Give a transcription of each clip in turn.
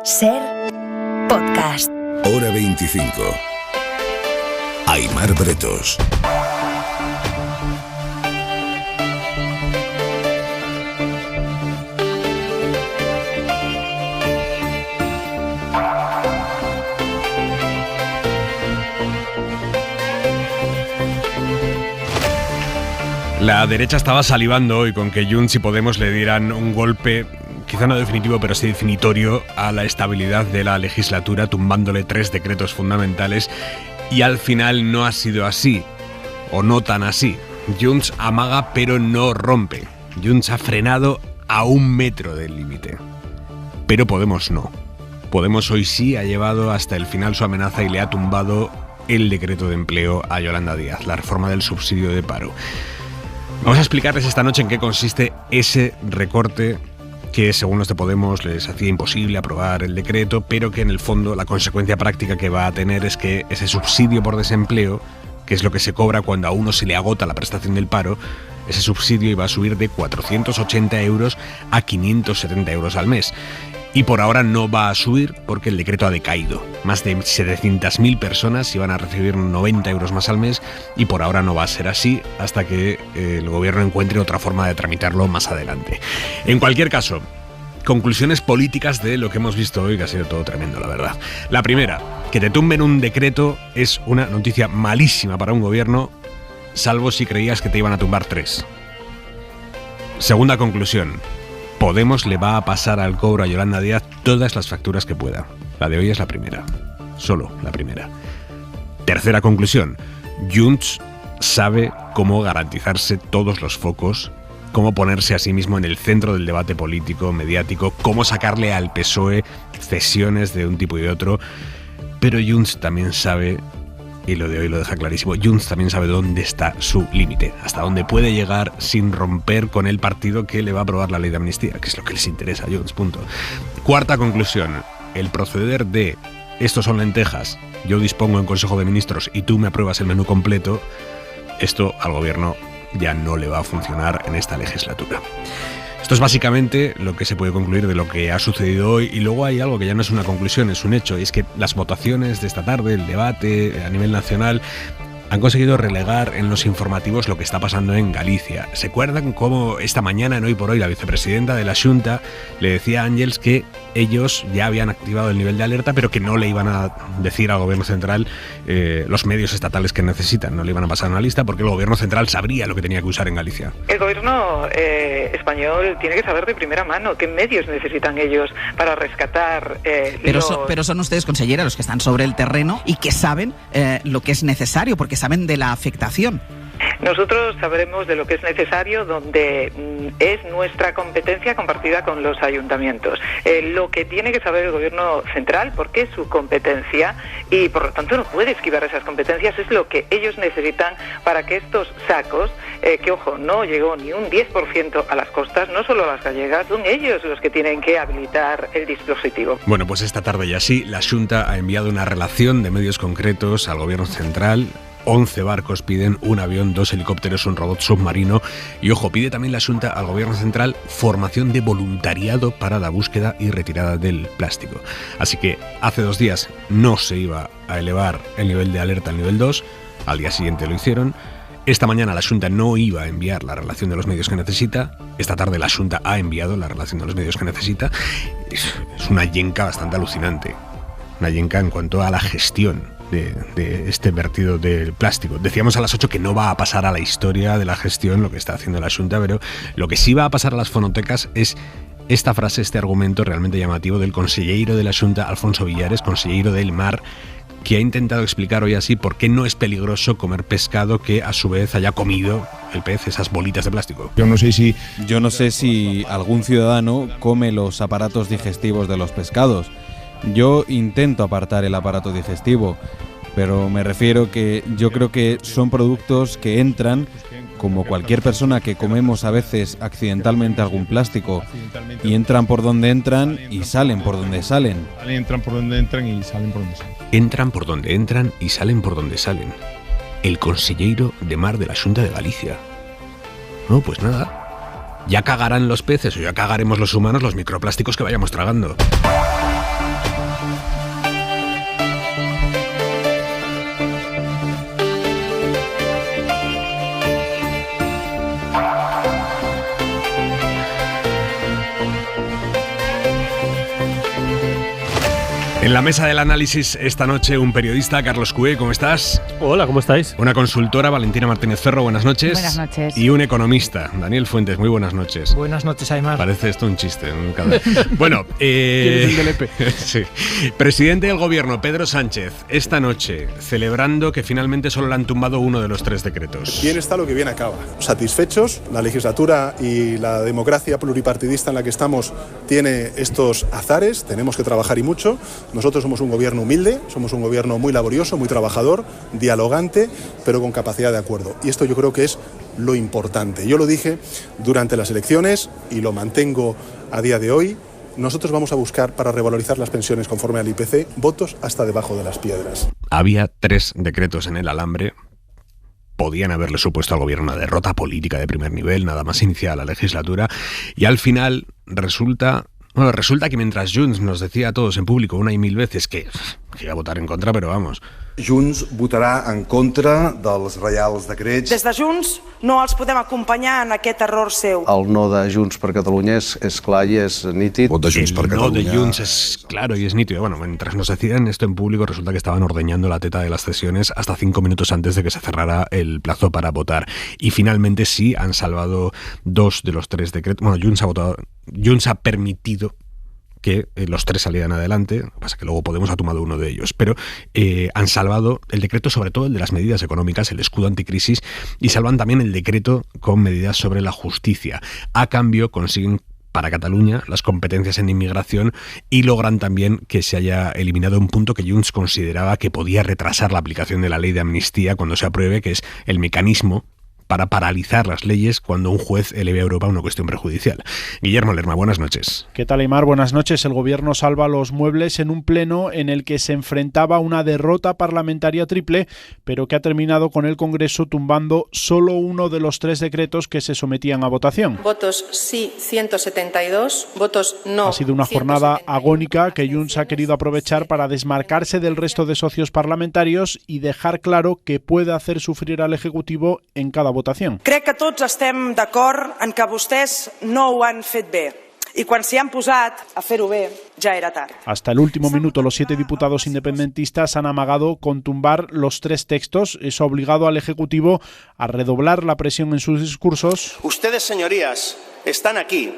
Ser podcast. Hora 25. Aimar Bretos. La derecha estaba salivando hoy con que Junts y Podemos le dieran un golpe, quizá no definitivo, pero sí definitorio, a la estabilidad de la legislatura, tumbándole 3 decretos fundamentales, y al final no ha sido así, o no tan así. Junts amaga pero no rompe. Junts ha frenado a 1 metro del límite. Pero Podemos no. Podemos hoy sí ha llevado hasta el final su amenaza y le ha tumbado el decreto de empleo a Yolanda Díaz, la reforma del subsidio de paro. Vamos a explicarles esta noche en qué consiste ese recorte que, según los de Podemos, les hacía imposible aprobar el decreto, pero que en el fondo la consecuencia práctica que va a tener es que ese subsidio por desempleo, que es lo que se cobra cuando a uno se le agota la prestación del paro, ese subsidio iba a subir de 480 euros a 570 euros al mes. Y por ahora no va a subir porque el decreto ha decaído. Más de 700.000 personas iban a recibir 90 euros más al mes y por ahora no va a ser así hasta que el gobierno encuentre otra forma de tramitarlo más adelante. En cualquier caso, conclusiones políticas de lo que hemos visto hoy, que ha sido todo tremendo, la verdad. La primera, que te tumben un decreto es una noticia malísima para un gobierno, salvo si creías que te iban a tumbar 3. Segunda conclusión. Podemos le va a pasar al cobro a Yolanda Díaz todas las facturas que pueda. La de hoy es la primera. Solo la primera. Tercera conclusión. Junts sabe cómo garantizarse todos los focos, cómo ponerse a sí mismo en el centro del debate político, mediático, cómo sacarle al PSOE cesiones de un tipo y de otro. Pero Junts también sabe, y lo de hoy lo deja clarísimo, Junts también sabe dónde está su límite, hasta dónde puede llegar sin romper con el partido que le va a aprobar la ley de amnistía, que es lo que les interesa a Junts, punto. Cuarta conclusión, el proceder de estos son lentejas, yo dispongo en Consejo de Ministros y tú me apruebas el menú completo, esto al gobierno ya no le va a funcionar en esta legislatura. Esto es básicamente lo que se puede concluir de lo que ha sucedido hoy, y luego hay algo que ya no es una conclusión, es un hecho, y es que las votaciones de esta tarde, el debate a nivel nacional, han conseguido relegar en los informativos lo que está pasando en Galicia. ¿Se acuerdan cómo esta mañana, en Hoy por Hoy, la vicepresidenta de la Xunta le decía a Ángels que ellos ya habían activado el nivel de alerta, pero que no le iban a decir al gobierno central los medios estatales que necesitan, no le iban a pasar una lista porque el gobierno central sabría lo que tenía que usar en Galicia? El gobierno español tiene que saber de primera mano qué medios necesitan ellos para rescatar pero son ustedes, consellera, los que están sobre el terreno y que saben lo que es necesario, porque saben de la afectación. Nosotros sabremos de lo que es necesario donde es nuestra competencia compartida con los ayuntamientos. Lo que tiene que saber el gobierno central, porque es su competencia y por lo tanto no puede esquivar esas competencias, es lo que ellos necesitan para que estos sacos, que ojo, no llegó ni un 10% a las costas, no solo a las gallegas, son ellos los que tienen que habilitar el dispositivo. Bueno, pues esta tarde ya sí, la Xunta ha enviado una relación de medios concretos al gobierno central. 11 barcos piden, un avión, 2 helicópteros, un robot submarino y, ojo, pide también la Xunta al gobierno central formación de voluntariado para la búsqueda y retirada del plástico. Así que hace 2 días no se iba a elevar el nivel de alerta al nivel 2, al día siguiente lo hicieron. Esta mañana la Xunta no iba a enviar la relación de los medios que necesita, esta tarde la Xunta ha enviado la relación de los medios que necesita. Es una yenca bastante alucinante, una yenca en cuanto a la gestión de este vertido del plástico. Decíamos a las 8 que no va a pasar a la historia de la gestión lo que está haciendo la Xunta, pero lo que sí va a pasar a las fonotecas es esta frase, este argumento realmente llamativo del conselleiro de la Xunta, Alfonso Villares, conselleiro del Mar, que ha intentado explicar hoy así por qué no es peligroso comer pescado que a su vez haya comido el pez, esas bolitas de plástico. Yo no sé si algún ciudadano come los aparatos digestivos de los pescados. Yo intento apartar el aparato digestivo, pero me refiero que yo creo que son productos que entran, como cualquier persona que comemos a veces accidentalmente algún plástico, y entran por donde entran y salen por donde salen. Entran por donde entran y salen por donde salen. Entran por donde entran y salen por donde salen. El conselleiro de Mar de la Xunta de Galicia. No, pues nada. Ya cagarán los peces o ya cagaremos los humanos los microplásticos que vayamos tragando. En la mesa del análisis esta noche un periodista, Carlos Cué, ¿cómo estás? Hola, ¿cómo estáis? Una consultora, Valentina Martínez Ferro, buenas noches. Buenas noches. Y un economista, Daniel Fuentes, muy buenas noches. Buenas noches, Aymar. Parece esto un chiste. Bueno, ¿Quieres el DLP? Sí. Presidente del gobierno, Pedro Sánchez, esta noche, celebrando que finalmente solo le han tumbado uno de los 3 decretos. Bien está lo que bien acaba. Satisfechos, la legislatura y la democracia pluripartidista en la que estamos tiene estos azares, tenemos que trabajar y mucho. Nosotros somos un gobierno humilde, somos un gobierno muy laborioso, muy trabajador, dialogante, pero con capacidad de acuerdo. Y esto yo creo que es lo importante. Yo lo dije durante las elecciones y lo mantengo a día de hoy. Nosotros vamos a buscar, para revalorizar las pensiones conforme al IPC, votos hasta debajo de las piedras. Había 3 decretos en el alambre. Podían haberle supuesto al gobierno una derrota política de primer nivel, nada más iniciada la legislatura. Y al final resulta que mientras Junts nos decía a todos en público 1 y 1000 veces que iba a votar en contra, pero vamos. Junts votarà en contra dels reials decrets. Des de Junts no els podem acompanyar en aquest error seu. El no de Junts per Catalunya és clar i és nítid. El no de Junts es claro y es nítido. Bueno, mientras nos decían esto en público, resulta que estaban ordeñando la teta de las sesiones hasta 5 minutos antes de que se cerrara el plazo para votar. Y finalmente sí han salvado 2 de los 3 decretos. Bueno, Junts ha permitido que los 3 salieran adelante, lo que pasa es que luego Podemos ha tomado uno de ellos, pero han salvado el decreto, sobre todo el de las medidas económicas, el escudo anticrisis, y salvan también el decreto con medidas sobre la justicia. A cambio consiguen para Cataluña las competencias en inmigración y logran también que se haya eliminado un punto que Junts consideraba que podía retrasar la aplicación de la ley de amnistía cuando se apruebe, que es el mecanismo para paralizar las leyes cuando un juez eleve a Europa una cuestión prejudicial. Guillermo Lerma, buenas noches. ¿Qué tal, Aymar? Buenas noches. El gobierno salva los muebles en un pleno en el que se enfrentaba una derrota parlamentaria triple, pero que ha terminado con el Congreso tumbando solo uno de los 3 decretos que se sometían a votación. Votos sí 172, votos no. Ha sido una jornada agónica que Junts ha querido aprovechar para desmarcarse del resto de socios parlamentarios y dejar claro que puede hacer sufrir al Ejecutivo en cada votación. Crec que tots estem d'acord en que vostès no ho han fet bé. Y cuando se han posat a fer-ho bé, ya era tarde. Hasta el último minuto, los 7 diputados independentistas han amagado con tumbar los 3 textos. Eso ha obligado al Ejecutivo a redoblar la presión en sus discursos. Ustedes, señorías, están aquí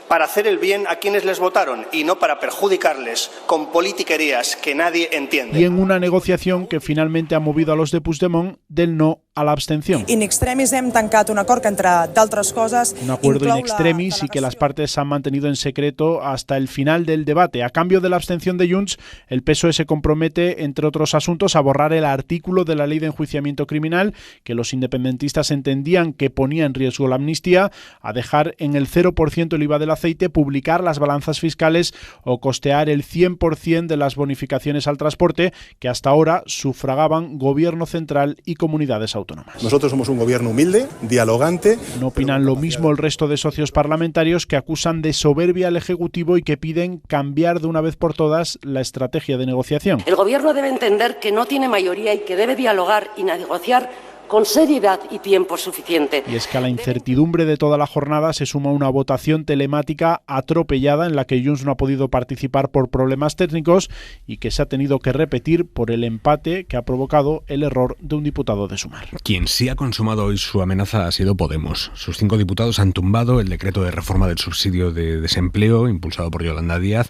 para hacer el bien a quienes les votaron y no para perjudicarles con politiquerías que nadie entiende. Y en una negociación que finalmente ha movido a los de Puigdemont del no a la abstención. In extremis hem tancat un acord que, entre d'altres coses, un acuerdo in extremis y que las partes han mantenido en secreto hasta el final del debate. A cambio de la abstención de Junts, el PSOE se compromete, entre otros asuntos, a borrar el artículo de la ley de enjuiciamiento criminal que los independentistas entendían que ponía en riesgo la amnistía, a dejar en el 0% el IVA del aceite, publicar las balanzas fiscales o costear el 100% de las bonificaciones al transporte que hasta ahora sufragaban Gobierno central y comunidades autónomas. Nosotros somos un gobierno humilde, dialogante. No opinan lo mismo el resto de socios parlamentarios, que acusan de soberbia al Ejecutivo y que piden cambiar de una vez por todas la estrategia de negociación. El Gobierno debe entender que no tiene mayoría y que debe dialogar y negociar con seriedad y tiempo suficiente. Y es que a la incertidumbre de toda la jornada se suma una votación telemática atropellada en la que Junts no ha podido participar por problemas técnicos y que se ha tenido que repetir por el empate que ha provocado el error de un diputado de Sumar. Quien sí ha consumado hoy su amenaza ha sido Podemos. Sus 5 diputados han tumbado el decreto de reforma del subsidio de desempleo impulsado por Yolanda Díaz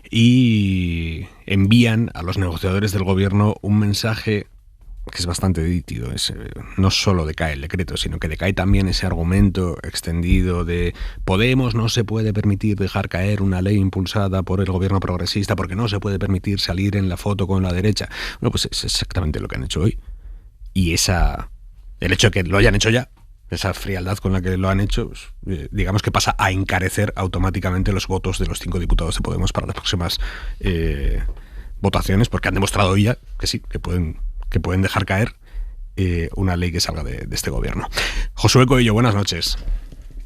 y envían a los negociadores del gobierno un mensaje que es bastante nítido. No solo decae el decreto, sino que decae también ese argumento extendido de Podemos no se puede permitir dejar caer una ley impulsada por el gobierno progresista porque no se puede permitir salir en la foto con la derecha. Bueno, pues es exactamente lo que han hecho hoy. Y el hecho de que lo hayan hecho ya, esa frialdad con la que lo han hecho, pues, digamos que pasa a encarecer automáticamente los votos de los 5 diputados de Podemos para las próximas votaciones, porque han demostrado hoy ya que sí, que pueden dejar caer una ley que salga de este gobierno. Josué Coello, buenas noches.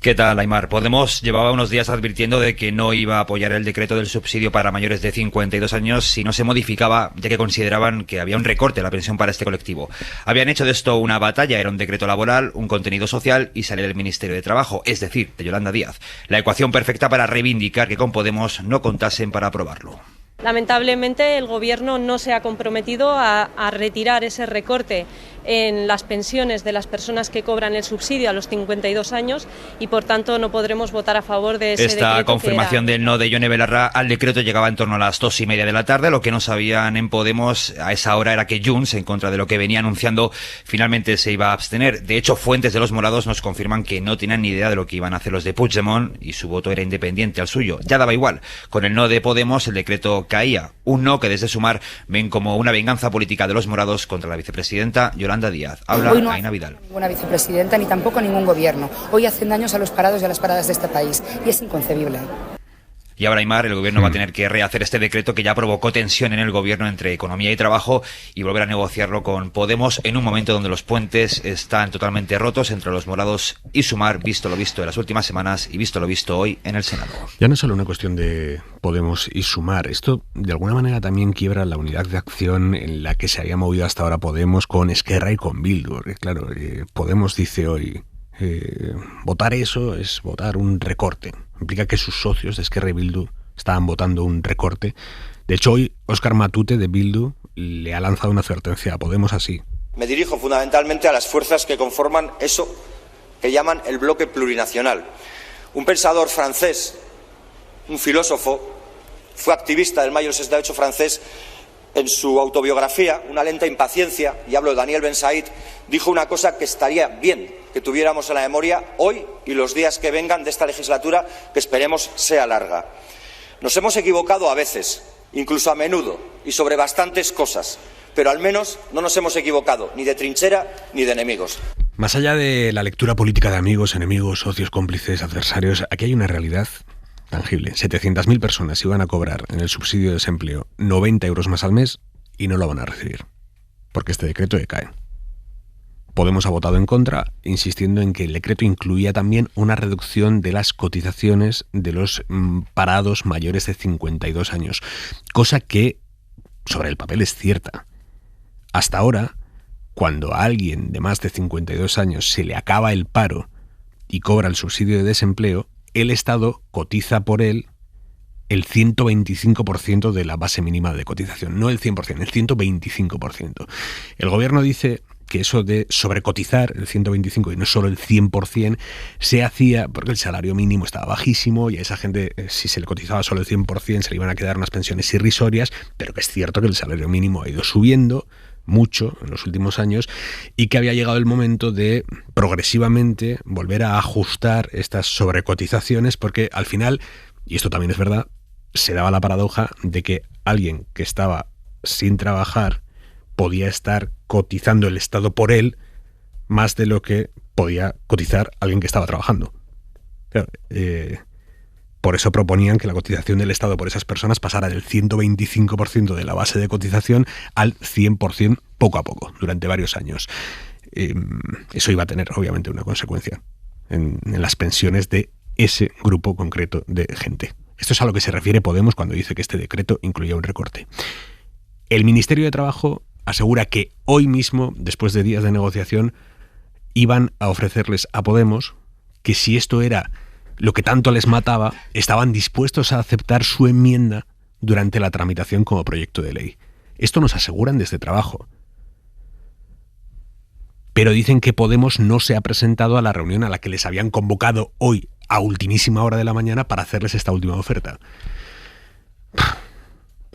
¿Qué tal, Aymar? Podemos llevaba unos días advirtiendo de que no iba a apoyar el decreto del subsidio para mayores de 52 años si no se modificaba, ya que consideraban que había un recorte a la pensión para este colectivo. Habían hecho de esto una batalla, era un decreto laboral, un contenido social y salir del Ministerio de Trabajo, es decir, de Yolanda Díaz. La ecuación perfecta para reivindicar que con Podemos no contasen para aprobarlo. Lamentablemente el Gobierno no se ha comprometido a retirar ese recorte en las pensiones de las personas que cobran el subsidio a los 52 años y por tanto no podremos votar a favor de ese decreto. Esta confirmación del no de Yone Belarra al decreto llegaba en torno a las 2:30 de la tarde. Lo que no sabían en Podemos a esa hora era que Junts, en contra de lo que venía anunciando, finalmente se iba a abstener. De hecho, fuentes de los morados nos confirman que no tenían ni idea de lo que iban a hacer los de Puigdemont y su voto era independiente al suyo. Ya daba igual. Con el no de Podemos el decreto caía. Un no que desde Sumar ven como una venganza política de los morados contra la vicepresidenta Yolanda Díaz. Habla Aina Vidal. Ninguna vicepresidenta ni tampoco ningún gobierno. Hoy hacen daños a los parados y a las paradas de este país y es inconcebible. Y ahora, Aimar, el gobierno va a tener que rehacer este decreto que ya provocó tensión en el gobierno entre economía y trabajo y volver a negociarlo con Podemos en un momento donde los puentes están totalmente rotos entre los morados y Sumar, visto lo visto en las últimas semanas y visto lo visto hoy en el Senado. Ya no es solo una cuestión de Podemos y Sumar, esto de alguna manera también quiebra la unidad de acción en la que se había movido hasta ahora Podemos con Esquerra y con Bildu. Porque, claro, Podemos dice hoy, votar eso es votar un recorte. Implica que sus socios de Esquerra y Bildu estaban votando un recorte. De hecho, hoy Óscar Matute de Bildu le ha lanzado una advertencia a Podemos así. Me dirijo fundamentalmente a las fuerzas que conforman eso que llaman el bloque plurinacional. Un pensador francés, un filósofo, fue activista del Mayo del 68 francés. En su autobiografía, Una lenta impaciencia, y hablo de Daniel Ben Said, dijo una cosa que estaría bien que tuviéramos en la memoria hoy y los días que vengan de esta legislatura, que esperemos sea larga. Nos hemos equivocado a veces, incluso a menudo, y sobre bastantes cosas, pero al menos no nos hemos equivocado ni de trinchera ni de enemigos. Más allá de la lectura política de amigos, enemigos, socios, cómplices, adversarios, aquí hay una realidad tangible. 700.000 personas iban a cobrar en el subsidio de desempleo 90 euros más al mes y no lo van a recibir, porque este decreto decae. Podemos ha votado en contra, insistiendo en que el decreto incluía también una reducción de las cotizaciones de los parados mayores de 52 años, cosa que sobre el papel es cierta. Hasta ahora, cuando a alguien de más de 52 años se le acaba el paro y cobra el subsidio de desempleo, el Estado cotiza por él el 125% de la base mínima de cotización, no el 100%, el 125%. El gobierno dice que eso de sobrecotizar el 125 y no solo el 100% se hacía porque el salario mínimo estaba bajísimo y a esa gente, si se le cotizaba solo el 100%, se le iban a quedar unas pensiones irrisorias, pero que es cierto que el salario mínimo ha ido subiendo mucho en los últimos años y que había llegado el momento de progresivamente volver a ajustar estas sobrecotizaciones porque al final, y esto también es verdad, se daba la paradoja de que alguien que estaba sin trabajar podía estar cotizando el Estado por él más de lo que podía cotizar alguien que estaba trabajando. Claro, por eso proponían que la cotización del Estado por esas personas pasara del 125% de la base de cotización al 100% poco a poco, durante varios años. Eso iba a tener, obviamente, una consecuencia en las pensiones de ese grupo concreto de gente. Esto es a lo que se refiere Podemos cuando dice que este decreto incluía un recorte. El Ministerio de Trabajo asegura que hoy mismo, después de días de negociación, iban a ofrecerles a Podemos que si esto era lo que tanto les mataba, estaban dispuestos a aceptar su enmienda durante la tramitación como proyecto de ley. Esto nos aseguran desde Trabajo. Pero dicen que Podemos no se ha presentado a la reunión a la que les habían convocado hoy a ultimísima hora de la mañana para hacerles esta última oferta.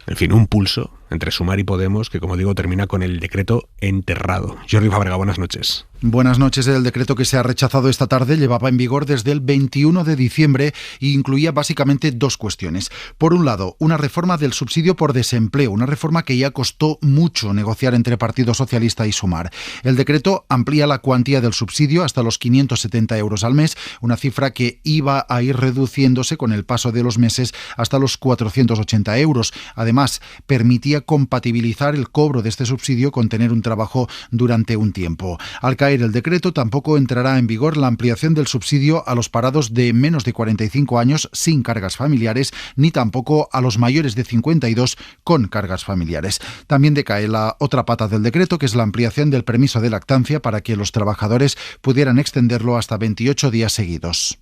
En fin, un pulso entre Sumar y Podemos que, como digo, termina con el decreto enterrado. Jordi Fábrega, buenas noches. Buenas noches. El decreto que se ha rechazado esta tarde llevaba en vigor desde el 21 de diciembre e incluía básicamente dos cuestiones. Por un lado, una reforma del subsidio por desempleo, una reforma que ya costó mucho negociar entre Partido Socialista y Sumar. El decreto amplía la cuantía del subsidio hasta los 570 euros al mes, una cifra que iba a ir reduciéndose con el paso de los meses hasta los 480 euros. Además, permitía compatibilizar el cobro de este subsidio con tener un trabajo durante un tiempo. Al caer el decreto, tampoco entrará en vigor la ampliación del subsidio a los parados de menos de 45 años sin cargas familiares, ni tampoco a los mayores de 52 con cargas familiares. También decae la otra pata del decreto, que es la ampliación del permiso de lactancia para que los trabajadores pudieran extenderlo hasta 28 días seguidos.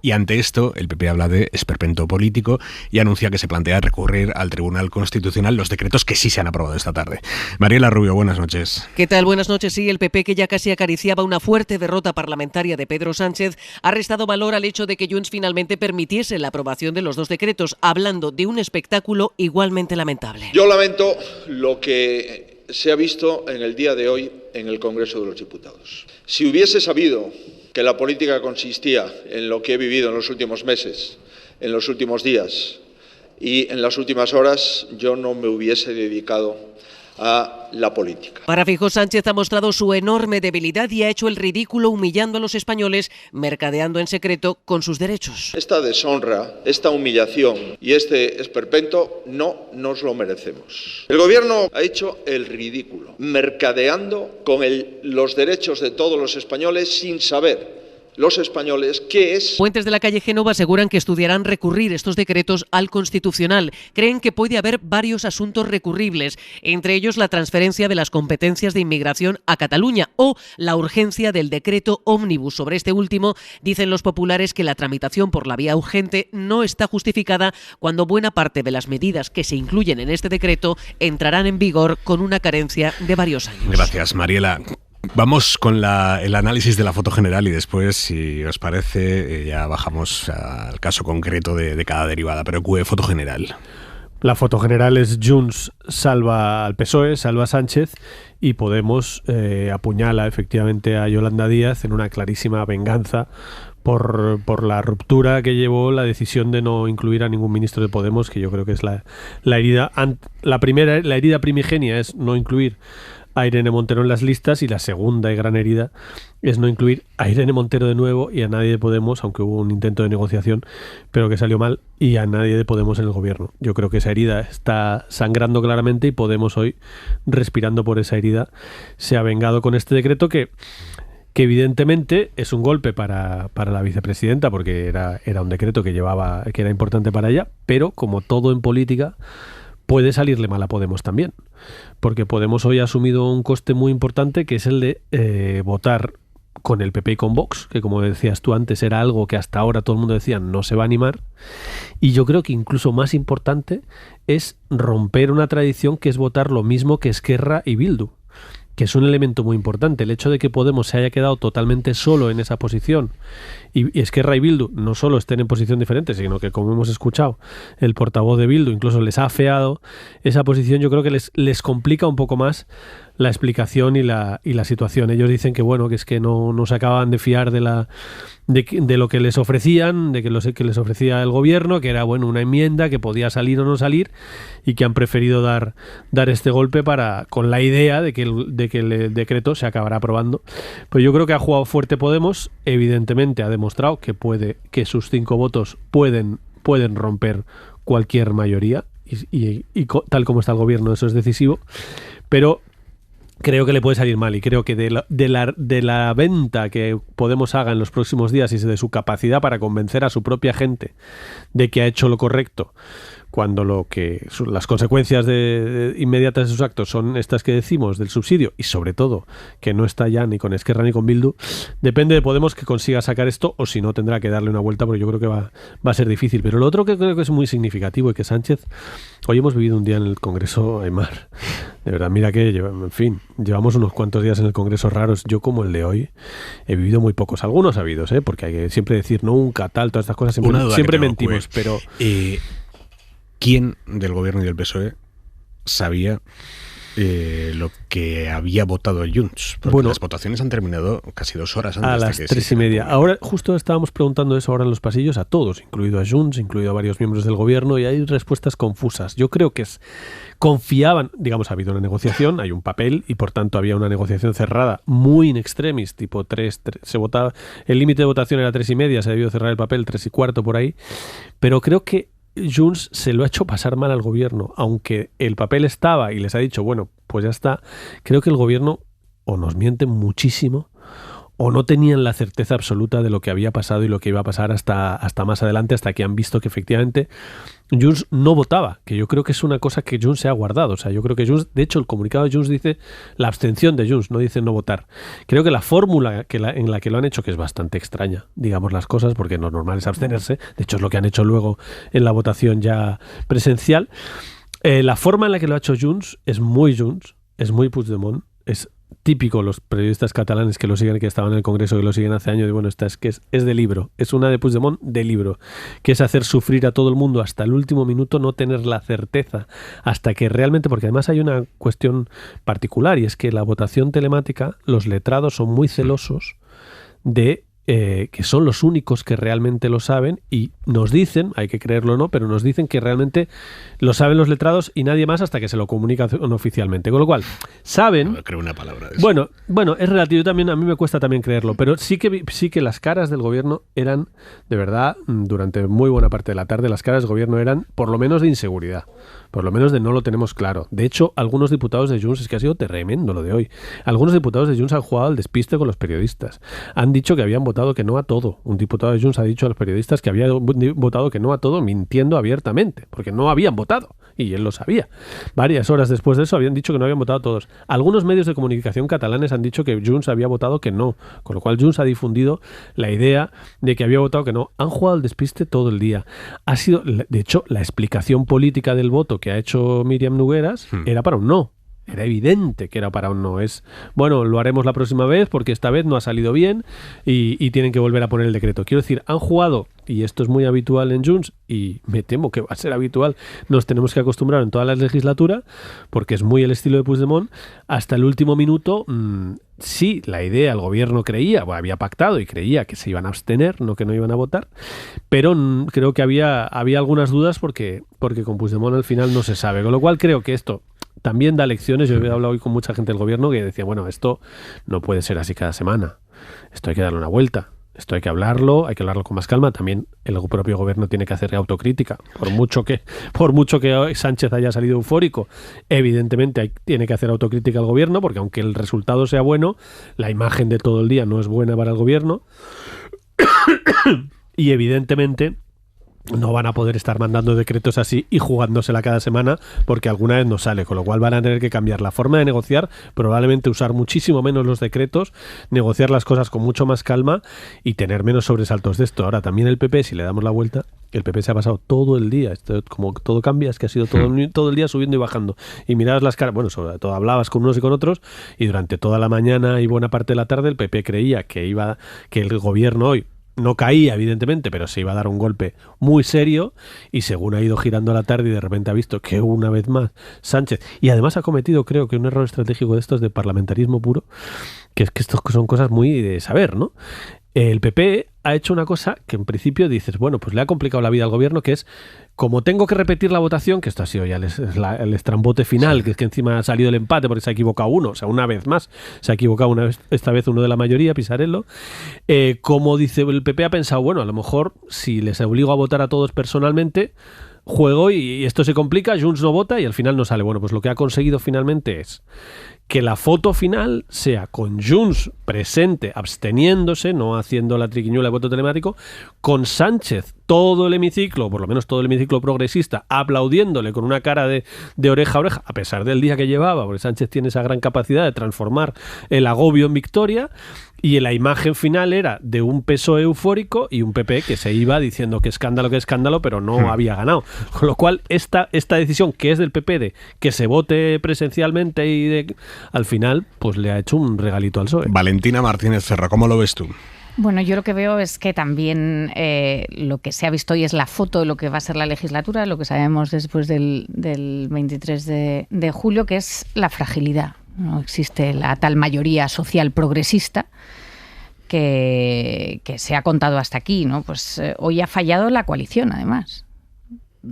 Y ante esto, el PP habla de esperpento político y anuncia que se plantea recurrir al Tribunal Constitucional los decretos que sí se han aprobado esta tarde. Mariela Rubio, buenas noches. ¿Qué tal? Buenas noches. Sí, el PP, que ya casi acariciaba una fuerte derrota parlamentaria de Pedro Sánchez, ha restado valor al hecho de que Junts finalmente permitiese la aprobación de los dos decretos, hablando de un espectáculo igualmente lamentable. Yo lamento lo que se ha visto en el día de hoy en el Congreso de los Diputados. Si hubiese sabido que la política consistía en lo que he vivido en los últimos meses, en los últimos días y en las últimas horas, yo no me hubiese dedicado a la política. Para Feijóo, Sánchez ha mostrado su enorme debilidad y ha hecho el ridículo humillando a los españoles, mercadeando en secreto con sus derechos. Esta deshonra, esta humillación y este esperpento no nos lo merecemos. El Gobierno ha hecho el ridículo, mercadeando con los derechos de todos los españoles sin saber los españoles qué es. Fuentes de la calle Génova aseguran que estudiarán recurrir estos decretos al Constitucional. Creen que puede haber varios asuntos recurribles, entre ellos la transferencia de las competencias de inmigración a Cataluña o la urgencia del decreto ómnibus. Sobre este último, dicen los populares que la tramitación por la vía urgente no está justificada cuando buena parte de las medidas que se incluyen en este decreto entrarán en vigor con una carencia de varios años. Gracias, Mariela. Vamos con el análisis de la foto general y después, si os parece, ya bajamos al caso concreto de cada derivada. Pero foto general. La foto general es Junts salva al PSOE, salva a Sánchez, y Podemos apuñala efectivamente a Yolanda Díaz en una clarísima venganza por la ruptura que llevó la decisión de no incluir a ningún ministro de Podemos, que yo creo que es la herida. La herida primigenia es no incluir a Irene Montero en las listas, y la segunda y gran herida es no incluir a Irene Montero de nuevo y a nadie de Podemos, aunque hubo un intento de negociación pero que salió mal, y a nadie de Podemos en el gobierno. Yo creo que esa herida está sangrando claramente y Podemos hoy, respirando por esa herida, se ha vengado con este decreto que evidentemente es un golpe para la vicepresidenta, porque era un decreto que era importante para ella, pero como todo en política puede salirle mal a Podemos también, porque Podemos hoy ha asumido un coste muy importante, que es el de votar con el PP y con Vox, que como decías tú antes era algo que hasta ahora todo el mundo decía no se va a animar, y yo creo que incluso más importante es romper una tradición que es votar lo mismo que Esquerra y Bildu, que es un elemento muy importante. El hecho de que Podemos se haya quedado totalmente solo en esa posición y Esquerra y Bildu no solo estén en posición diferente, sino que, como hemos escuchado, el portavoz de Bildu incluso les ha afeado esa posición, yo creo que les complica un poco más la explicación y la situación. Ellos dicen que bueno, que es que no se acaban de fiar de lo que les ofrecían, de que les ofrecía el gobierno, que era bueno una enmienda que podía salir o no salir, y que han preferido dar este golpe con la idea de que el decreto se acabará aprobando. Pues yo creo que ha jugado fuerte Podemos, evidentemente ha demostrado que sus 5 votos pueden romper cualquier mayoría, y tal como está el gobierno eso es decisivo, pero creo que le puede salir mal, y creo que de la venta que Podemos haga en los próximos días y de su capacidad para convencer a su propia gente de que ha hecho lo correcto, cuando las consecuencias inmediatas de sus actos son estas que decimos del subsidio, y sobre todo que no está ya ni con Esquerra ni con Bildu, depende de Podemos que consiga sacar esto, o si no tendrá que darle una vuelta, porque yo creo que va a ser difícil. Pero lo otro que creo que es muy significativo, y que Sánchez, hoy hemos vivido un día en el Congreso, Aymar, de verdad, mira que llevamos unos cuantos días en el Congreso raros. Yo, como el de hoy, he vivido muy pocos, algunos habidos, porque hay que siempre decir nunca, todas estas cosas siempre mentimos, pero ¿quién del gobierno y del PSOE sabía lo que había votado Junts? Porque las votaciones han terminado casi 2 horas antes. A las 3:30. Ahora, justo estábamos preguntando eso ahora en los pasillos a todos, incluido a Junts, incluido a varios miembros del gobierno, y hay respuestas confusas. Yo creo que confiaban, digamos, ha habido una negociación, hay un papel, y por tanto había una negociación cerrada, muy in extremis, tipo 3 se votaba, el límite de votación era 3:30, se debió cerrar el papel 3:15 por ahí, pero creo que Junts se lo ha hecho pasar mal al gobierno, aunque el papel estaba y les ha dicho, bueno, pues ya está. Creo que el gobierno o nos miente muchísimo o no tenían la certeza absoluta de lo que había pasado y lo que iba a pasar hasta más adelante, hasta que han visto que efectivamente Junts no votaba, que yo creo que es una cosa que Junts se ha guardado. O sea, yo creo que Junts, de hecho el comunicado de Junts dice la abstención de Junts, no dice no votar. Creo que la fórmula en la que lo han hecho, que es bastante extraña, digamos las cosas, porque lo normal es abstenerse, de hecho es lo que han hecho luego en la votación ya presencial, la forma en la que lo ha hecho Junts, es muy Puigdemont, es típico los periodistas catalanes que lo siguen, que estaban en el Congreso, que lo siguen hace años, y bueno, esta es de libro, es una de Puigdemont de libro, que es hacer sufrir a todo el mundo hasta el último minuto, no tener la certeza hasta que realmente, porque además hay una cuestión particular, y es que la votación telemática, los letrados son muy celosos de que son los únicos que realmente lo saben, y nos dicen, hay que creerlo o no, pero nos dicen que realmente lo saben los letrados y nadie más hasta que se lo comunican oficialmente. Con lo cual, saben... No creo una palabra de eso. Bueno, es relativo también, a mí me cuesta también creerlo, pero sí que las caras del gobierno eran, de verdad, durante muy buena parte de la tarde, las caras del gobierno eran por lo menos de inseguridad, por lo menos de no lo tenemos claro. De hecho, algunos diputados de Junts, es que ha sido tremendo lo de hoy, algunos diputados de Junts han jugado al despiste con los periodistas. Han dicho que habían votado que no a todo. Un diputado de Junts ha dicho a los periodistas que había votado que no a todo, mintiendo abiertamente, porque no habían votado, y él lo sabía. Varias horas después de eso habían dicho que no habían votado todos. Algunos medios de comunicación catalanes han dicho que Junts había votado que no, con lo cual Junts ha difundido la idea de que había votado que no. Han jugado al despiste todo el día. Ha sido, de hecho, la explicación política del voto que ha hecho Míriam Nogueras era para un no. Era evidente que era para un no. Es, bueno, lo haremos la próxima vez porque esta vez no ha salido bien y tienen que volver a poner el decreto. Quiero decir, han jugado, y esto es muy habitual en Junts, y me temo que va a ser habitual, nos tenemos que acostumbrar en toda la legislatura, porque es muy el estilo de Puigdemont, hasta el último minuto. Sí, la idea, el gobierno creía, había pactado y creía que se iban a abstener, no que no iban a votar, pero creo que había algunas dudas porque con Puigdemont al final no se sabe, con lo cual creo que esto también da lecciones. Yo he hablado hoy con mucha gente del gobierno que decía, bueno, esto no puede ser así cada semana, esto hay que darle una vuelta, esto hay que hablarlo con más calma. También el propio gobierno tiene que hacer autocrítica, por mucho que hoy Sánchez haya salido eufórico, evidentemente tiene que hacer autocrítica al gobierno, porque aunque el resultado sea bueno, la imagen de todo el día no es buena para el gobierno y evidentemente no van a poder estar mandando decretos así y jugándosela cada semana, porque alguna vez no sale, con lo cual van a tener que cambiar la forma de negociar, probablemente usar muchísimo menos los decretos, negociar las cosas con mucho más calma y tener menos sobresaltos de esto. Ahora también el PP, si le damos la vuelta, el PP se ha pasado todo el día, esto, como todo cambia, es que ha sido todo el día subiendo y bajando, y mirabas las caras, bueno, sobre todo hablabas con unos y con otros, y durante toda la mañana y buena parte de la tarde el PP creía que el gobierno hoy no caía, evidentemente, pero se iba a dar un golpe muy serio, y según ha ido girando la tarde y de repente ha visto que una vez más Sánchez, y además ha cometido, creo que un error estratégico de estos de parlamentarismo puro, que es que estos son cosas muy de saber, ¿no? El PP ha hecho una cosa que en principio dices, bueno, pues le ha complicado la vida al gobierno, que es, como tengo que repetir la votación, que esto ha sido ya el estrambote final, sí, que es que encima ha salido el empate porque se ha equivocado uno, o sea, una vez más, se ha equivocado esta vez uno de la mayoría, Pisarello, como dice el PP, ha pensado, bueno, a lo mejor si les obligo a votar a todos personalmente, juego y esto se complica, Junts no vota y al final no sale. Bueno, pues lo que ha conseguido finalmente es que la foto final sea con Junts presente, absteniéndose, no haciendo la triquiñuela de voto telemático, con Sánchez, todo el hemiciclo, por lo menos todo el hemiciclo progresista, aplaudiéndole con una cara de oreja a oreja, a pesar del día que llevaba, porque Sánchez tiene esa gran capacidad de transformar el agobio en victoria, y la imagen final era de un PSOE eufórico y un PP que se iba diciendo que escándalo, pero no había ganado. Con lo cual, esta decisión, que es del PP, de que se vote presencialmente y al final, pues le ha hecho un regalito al PSOE. Valentina Martínez Ferro, ¿cómo lo ves tú? Bueno, yo lo que veo es que también lo que se ha visto hoy es la foto de lo que va a ser la legislatura, lo que sabemos después del 23 de julio, que es la fragilidad. No existe la tal mayoría social progresista que se ha contado hasta aquí, ¿no? Pues hoy ha fallado la coalición, además.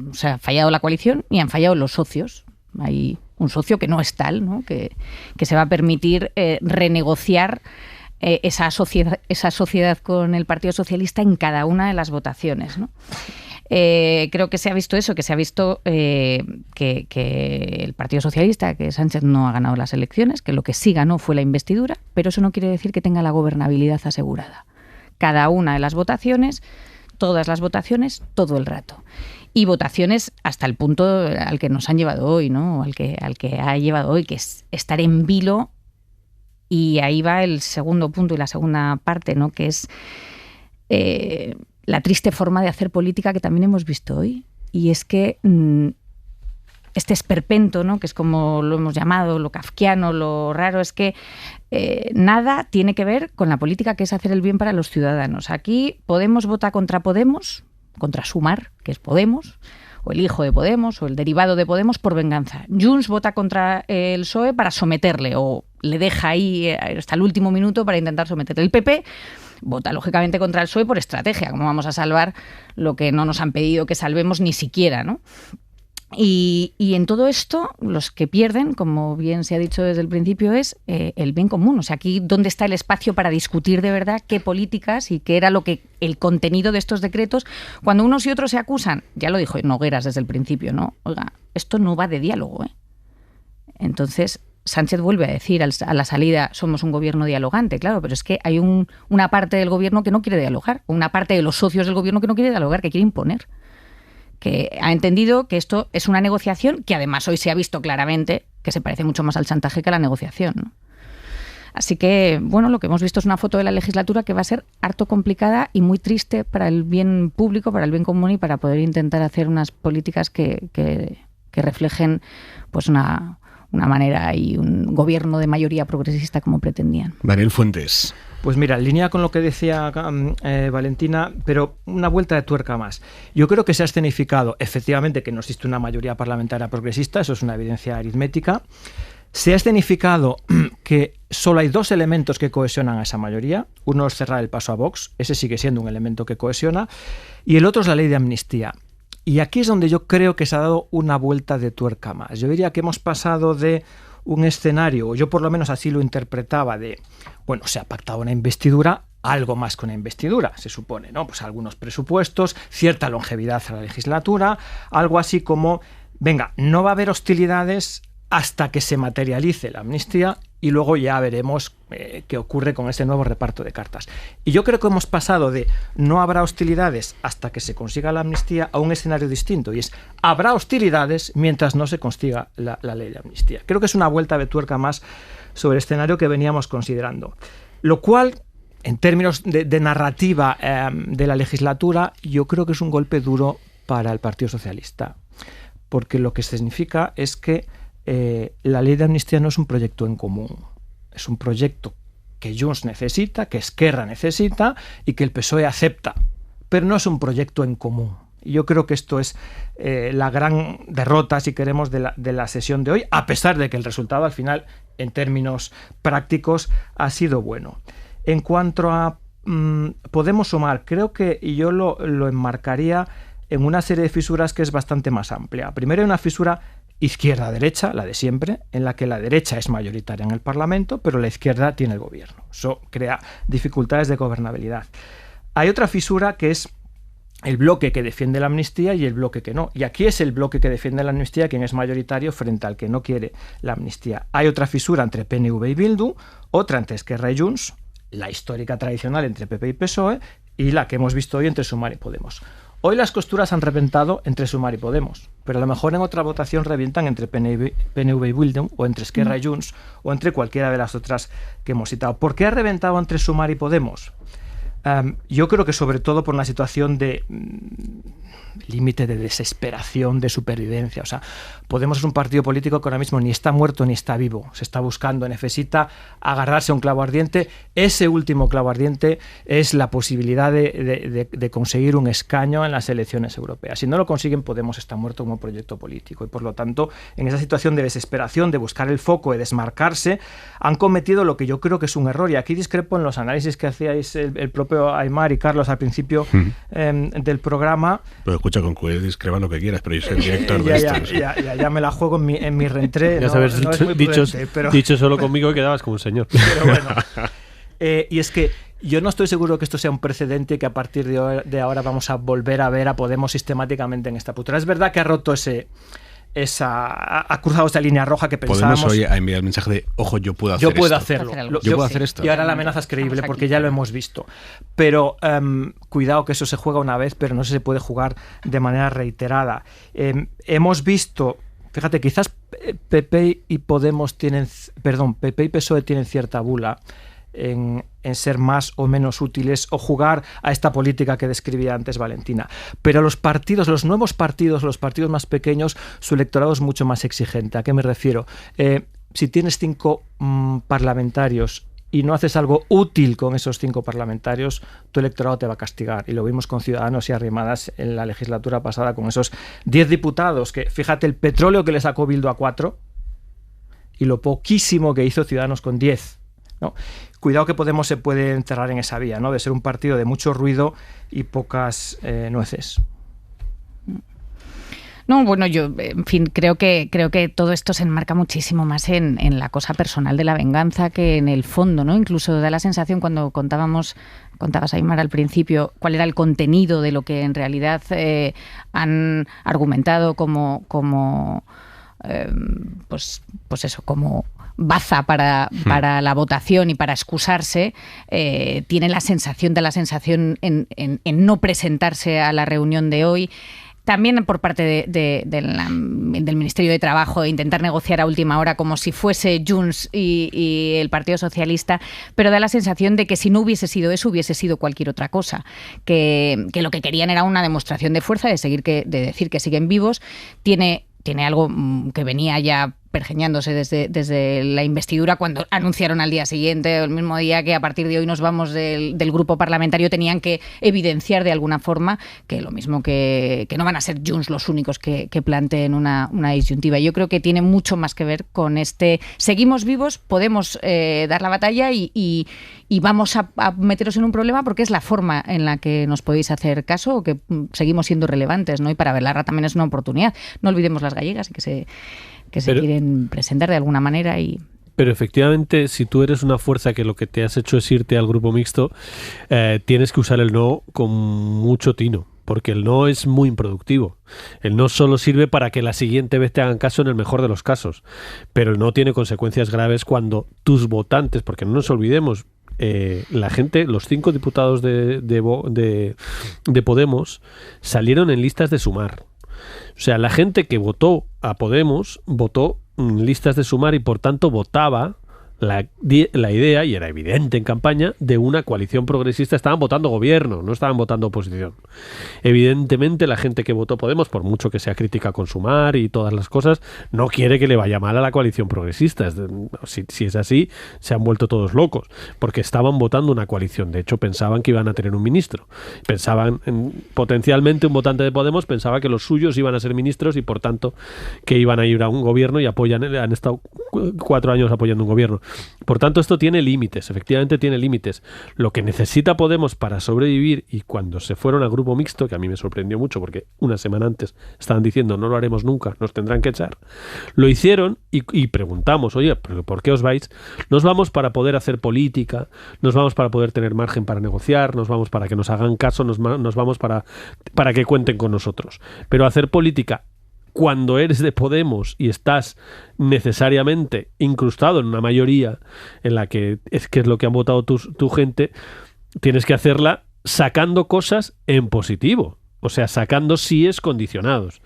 O sea, ha fallado la coalición y han fallado los socios. Hay un socio que no es tal, ¿no? Que se va a permitir renegociar esa sociedad con el Partido Socialista en cada una de las votaciones, ¿no? Creo que se ha visto eso, que se ha visto que el Partido Socialista, que Sánchez no ha ganado las elecciones, que lo que sí ganó fue la investidura, pero eso no quiere decir que tenga la gobernabilidad asegurada. Cada una de las votaciones, todas las votaciones, todo el rato. Y votaciones hasta el punto al que nos han llevado hoy, ¿no? Al que ha llevado hoy, que es estar en vilo. Y ahí va el segundo punto y la segunda parte, ¿no? Que es la triste forma de hacer política que también hemos visto hoy. Y es que este esperpento, ¿no? Que es como lo hemos llamado, lo kafkiano, lo raro, es que nada tiene que ver con la política que es hacer el bien para los ciudadanos. Aquí Podemos vota contra Podemos, contra Sumar, que es Podemos, o el hijo de Podemos, o el derivado de Podemos, por venganza. Junts vota contra el PSOE para someterle, o le deja ahí hasta el último minuto para intentar someterle. El PP vota, lógicamente, contra el PSOE por estrategia. ¿Cómo vamos a salvar lo que no nos han pedido que salvemos ni siquiera, ¿no? Y en todo esto, los que pierden, como bien se ha dicho desde el principio, es el bien común. O sea, aquí dónde está el espacio para discutir de verdad qué políticas y qué era lo que el contenido de estos decretos, cuando unos y otros se acusan. Ya lo dijo Nogueras desde el principio, ¿no? Oiga, esto no va de diálogo, ¿eh? Entonces Sánchez vuelve a decir a la salida, somos un gobierno dialogante, claro, pero es que hay una parte del gobierno que no quiere dialogar, una parte de los socios del gobierno que no quiere dialogar, que quiere imponer, que ha entendido que esto es una negociación que además hoy se ha visto claramente que se parece mucho más al chantaje que a la negociación, ¿no? Así que, bueno, lo que hemos visto es una foto de la legislatura que va a ser harto complicada y muy triste para el bien público, para el bien común y para poder intentar hacer unas políticas que reflejen pues una manera y un gobierno de mayoría progresista como pretendían. Daniel Fuentes. Pues mira, en línea con lo que decía Valentina, pero una vuelta de tuerca más. Yo creo que se ha escenificado, efectivamente, que no existe una mayoría parlamentaria progresista, eso es una evidencia aritmética. Se ha escenificado que solo hay dos elementos que cohesionan a esa mayoría. Uno es cerrar el paso a Vox, ese sigue siendo un elemento que cohesiona, y el otro es la ley de amnistía. Y aquí es donde yo creo que se ha dado una vuelta de tuerca más. Yo diría que hemos pasado de un escenario, o yo por lo menos así lo interpretaba, de, bueno, se ha pactado una investidura, algo más que una investidura, se supone, ¿no? Pues algunos presupuestos, cierta longevidad a la legislatura, algo así como, venga, no va a haber hostilidades hasta que se materialice la amnistía y luego ya veremos qué ocurre con ese nuevo reparto de cartas. Y yo creo que hemos pasado de no habrá hostilidades hasta que se consiga la amnistía a un escenario distinto, y es habrá hostilidades mientras no se consiga la ley de amnistía. Creo que es una vuelta de tuerca más sobre el escenario que veníamos considerando. Lo cual, en términos de narrativa de la legislatura, yo creo que es un golpe duro para el Partido Socialista, porque lo que significa es que la ley de amnistía no es un proyecto en común, es un proyecto que Junts necesita, que Esquerra necesita y que el PSOE acepta, pero no es un proyecto en común. Y yo creo que esto es la gran derrota, si queremos, de la sesión de hoy, a pesar de que el resultado al final, en términos prácticos, ha sido bueno. En cuanto a Podemos Sumar, creo que yo lo enmarcaría en una serie de fisuras que es bastante más amplia. Primero hay una fisura izquierda-derecha, la de siempre, en la que la derecha es mayoritaria en el Parlamento, pero la izquierda tiene el gobierno. Eso crea dificultades de gobernabilidad. Hay otra fisura que es el bloque que defiende la amnistía y el bloque que no. Y aquí es el bloque que defiende la amnistía quien es mayoritario frente al que no quiere la amnistía. Hay otra fisura entre PNV y Bildu, otra entre Esquerra y Junts, la histórica tradicional entre PP y PSOE, y la que hemos visto hoy entre Sumar y Podemos. Hoy las costuras han reventado entre Sumar y Podemos, pero a lo mejor en otra votación revientan entre PNV y Bildu, o entre Esquerra y Junts, o entre cualquiera de las otras que hemos citado. ¿Por qué ha reventado entre Sumar y Podemos? Yo creo que sobre todo por una situación de límite de desesperación, de supervivencia. O sea, Podemos es un partido político que ahora mismo ni está muerto ni está vivo. Se está buscando, necesita agarrarse a un clavo ardiente. Ese último clavo ardiente es la posibilidad de conseguir un escaño en las elecciones europeas. Si no lo consiguen, Podemos está muerto como proyecto político. Y por lo tanto, en esa situación de desesperación, de buscar el foco, de desmarcarse, han cometido lo que yo creo que es un error. Y aquí discrepo en los análisis que hacíais el propio Aimar y Carlos al principio del programa. Pero escucha, con que discrepan lo que quieras, pero yo soy el director de esto. Ya me la juego en mi reentré. Ya sabes, dicho solo conmigo quedabas como un señor. Pero bueno, Y es que yo no estoy seguro que esto sea un precedente que a partir de ahora vamos a volver a ver a Podemos sistemáticamente en esta putura. Es verdad que ha roto ha cruzado esa línea roja que pensábamos. Podemos hoy ha enviado el mensaje de, ojo, yo puedo hacer esto. Yo puedo hacer esto. Y ahora la amenaza es creíble porque ya lo hemos visto. Pero cuidado que eso se juega una vez, pero no se puede jugar de manera reiterada. Hemos visto, fíjate, quizás PP y PSOE tienen cierta bula en ser más o menos útiles o jugar a esta política que describía antes Valentina. Pero los nuevos partidos, los partidos más pequeños, su electorado es mucho más exigente. ¿A qué me refiero? Si tienes 5 parlamentarios y no haces algo útil con esos 5 parlamentarios, tu electorado te va a castigar. Y lo vimos con Ciudadanos y Arrimadas en la legislatura pasada con esos 10 diputados que, fíjate, el petróleo que le sacó Bildu a 4 y lo poquísimo que hizo Ciudadanos con 10. ¿No? Cuidado que Podemos se puede encerrar en esa vía, ¿no? De ser un partido de mucho ruido y pocas nueces. No, bueno, yo, en fin, creo que todo esto se enmarca muchísimo más en la cosa personal de la venganza que en el fondo, ¿no? Incluso da la sensación cuando contabas, Aimar, al principio, cuál era el contenido de lo que en realidad han argumentado como baza para la votación y para excusarse, tiene la sensación en no presentarse a la reunión de hoy. También por parte del Ministerio de Trabajo, intentar negociar a última hora como si fuese Junts y el Partido Socialista, pero da la sensación de que si no hubiese sido eso, hubiese sido cualquier otra cosa. Que lo que querían era una demostración de fuerza, de decir que siguen vivos. Tiene algo que venía ya pergeñándose desde la investidura, cuando anunciaron al día siguiente, el mismo día, que a partir de hoy nos vamos del grupo parlamentario. Tenían que evidenciar de alguna forma que lo mismo que no van a ser Junts los únicos que planteen una disyuntiva. Yo creo que tiene mucho más que ver con seguimos vivos, podemos dar la batalla y vamos a meteros en un problema porque es la forma en la que nos podéis hacer caso o que seguimos siendo relevantes, ¿no? Y para Belarra también es una oportunidad. No olvidemos las gallegas que se quieren presentar de alguna manera. Pero efectivamente, si tú eres una fuerza que lo que te has hecho es irte al grupo mixto, tienes que usar el no con mucho tino, porque el no es muy improductivo. El no solo sirve para que la siguiente vez te hagan caso en el mejor de los casos, pero el no tiene consecuencias graves cuando tus votantes, porque no nos olvidemos, la gente, los 5 diputados de Podemos salieron en listas de Sumar. O sea, la gente que votó a Podemos votó en listas de Sumar y por tanto votaba la idea, y era evidente en campaña, de una coalición progresista. Estaban votando gobierno, no estaban votando oposición. Evidentemente la gente que votó Podemos, por mucho que sea crítica con Sumar y todas las cosas, no quiere que le vaya mal a la coalición progresista. Si es así, se han vuelto todos locos, porque estaban votando una coalición. De hecho, pensaban que iban a tener un ministro. Potencialmente un votante de Podemos pensaba que los suyos iban a ser ministros y por tanto que iban a ir a un gobierno, y han estado 4 años apoyando un gobierno. Por tanto, esto tiene límites, efectivamente tiene límites. Lo que necesita Podemos para sobrevivir, y cuando se fueron al grupo mixto, que a mí me sorprendió mucho porque una semana antes estaban diciendo no lo haremos nunca, nos tendrán que echar, lo hicieron y preguntamos, oye, ¿pero por qué os vais? Nos vamos para poder hacer política, nos vamos para poder tener margen para negociar, nos vamos para que nos hagan caso, nos vamos para que cuenten con nosotros. Pero hacer política cuando eres de Podemos y estás necesariamente incrustado en una mayoría en la que es lo que han votado tu gente, tienes que hacerla sacando cosas en positivo, o sea, sacando síes condicionados.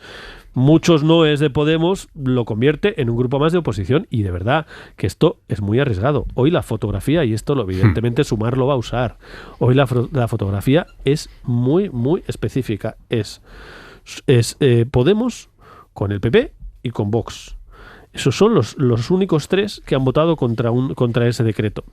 Muchos noes de Podemos lo convierte en un grupo más de oposición, y de verdad que esto es muy arriesgado. Hoy la fotografía, y esto evidentemente Sumar lo va a usar, hoy la fotografía es muy, muy específica. Es Podemos con el PP y con Vox. Esos son los únicos 3 que han votado contra ese decreto.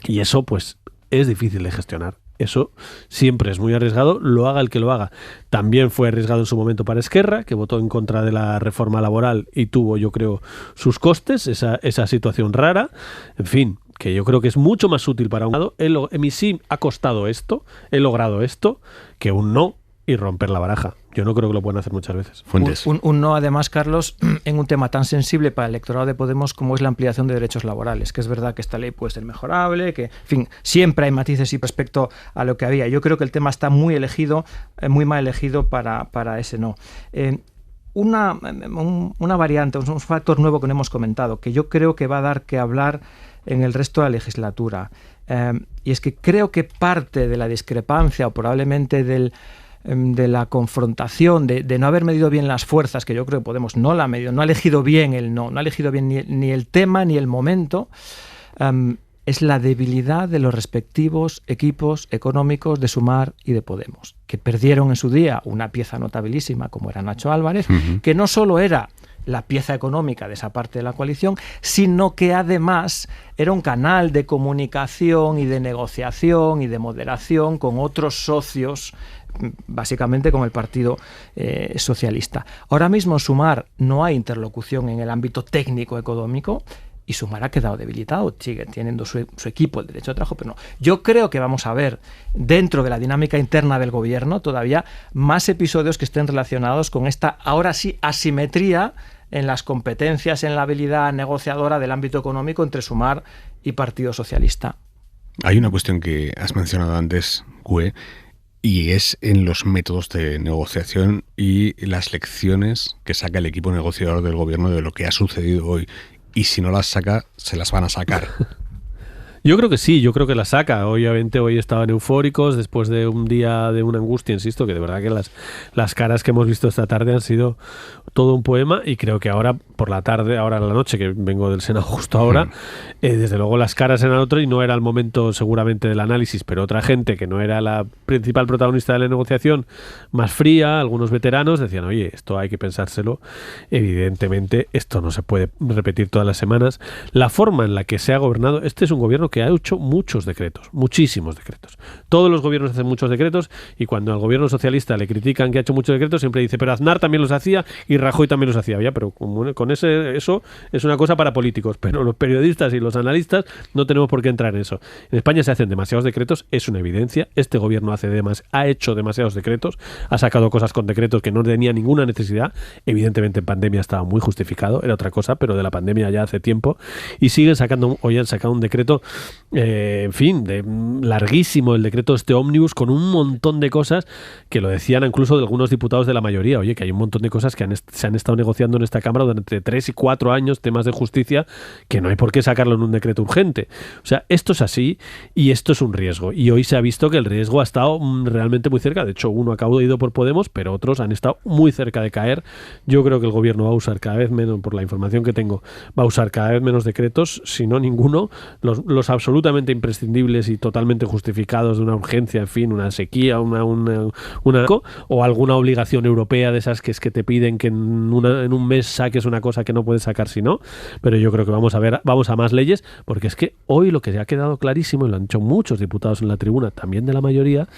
Y eso, pues, es difícil de gestionar. Eso siempre es muy arriesgado, lo haga el que lo haga. También fue arriesgado en su momento para Esquerra, que votó en contra de la reforma laboral y tuvo, yo creo, sus costes, esa situación rara. En fin, que yo creo que es mucho más útil para un lado. A mí sí ha costado esto, he logrado esto, que un no y romper la baraja. Yo no creo que lo puedan hacer muchas veces. Fuentes. Un no, además, Carlos, en un tema tan sensible para el electorado de Podemos como es la ampliación de derechos laborales, que es verdad que esta ley puede ser mejorable, que, en fin, siempre hay matices y respecto a lo que había. Yo creo que el tema está muy mal elegido para ese no. Una variante, un factor nuevo que no hemos comentado, que yo creo que va a dar que hablar en el resto de la legislatura, y es que creo que parte de la discrepancia o probablemente de la confrontación, de no haber medido bien las fuerzas, que yo creo que Podemos no la ha medido, no ha elegido bien no ha elegido bien ni el tema ni el momento, es la debilidad de los respectivos equipos económicos de Sumar y de Podemos, que perdieron en su día una pieza notabilísima como era Nacho Álvarez, que no solo era la pieza económica de esa parte de la coalición, sino que además era un canal de comunicación y de negociación y de moderación con otros socios, básicamente con el Partido Socialista. Ahora mismo en Sumar no hay interlocución en el ámbito técnico económico, y Sumar ha quedado debilitado, sigue teniendo su equipo el derecho de trabajo, pero no. Yo creo que vamos a ver dentro de la dinámica interna del gobierno todavía más episodios que estén relacionados con esta, ahora sí, asimetría en las competencias, en la habilidad negociadora del ámbito económico entre Sumar y Partido Socialista. Hay una cuestión que has mencionado antes, Cue, y es en los métodos de negociación y las lecciones que saca el equipo negociador del gobierno de lo que ha sucedido hoy. Y si no las saca, se las van a sacar. Yo creo que sí, yo creo que las saca. Obviamente hoy estaban eufóricos después de un día de una angustia, insisto, que de verdad que las caras que hemos visto esta tarde han sido todo un poema, y creo que ahora por la tarde, ahora en la noche, que vengo del Senado justo ahora, desde luego las caras eran otro y no era el momento seguramente del análisis, pero otra gente que no era la principal protagonista de la negociación, más fría, algunos veteranos, decían, oye, esto hay que pensárselo. Evidentemente esto no se puede repetir todas las semanas. La forma en la que se ha gobernado, este es un gobierno que ha hecho muchos decretos, muchísimos decretos. Todos los gobiernos hacen muchos decretos, y cuando al gobierno socialista le critican que ha hecho muchos decretos, siempre dice, pero Aznar también los hacía y Rajoy también los hacía. Ya, pero con eso es una cosa para políticos, pero los periodistas y los analistas no tenemos por qué entrar en eso. En España se hacen demasiados decretos, es una evidencia. Este gobierno ha hecho demasiados decretos, ha sacado cosas con decretos que no tenía ninguna necesidad. Evidentemente en pandemia estaba muy justificado, era otra cosa, pero de la pandemia ya hace tiempo, y siguen sacando. Hoy han sacado un decreto larguísimo, el decreto ómnibus, con un montón de cosas que lo decían incluso de algunos diputados de la mayoría, oye, que hay un montón de cosas que se han estado negociando en esta Cámara durante 3 y 4 años, temas de justicia, que no hay por qué sacarlo en un decreto urgente. O sea, esto es así, y esto es un riesgo, y hoy se ha visto que el riesgo ha estado realmente muy cerca. De hecho, uno ha caído por Podemos, pero otros han estado muy cerca de caer. Yo creo que el gobierno va a usar cada vez menos, por la información que tengo, va a usar cada vez menos decretos, si no ninguno. Los absolutamente imprescindibles y totalmente justificados, de una urgencia, en fin, una sequía, o alguna obligación europea de esas que es que te piden que en un mes saques una cosa que no puedes sacar si no. Pero yo creo que vamos a más leyes, porque es que hoy lo que ha quedado clarísimo, y lo han dicho muchos diputados en la tribuna, también de la mayoría,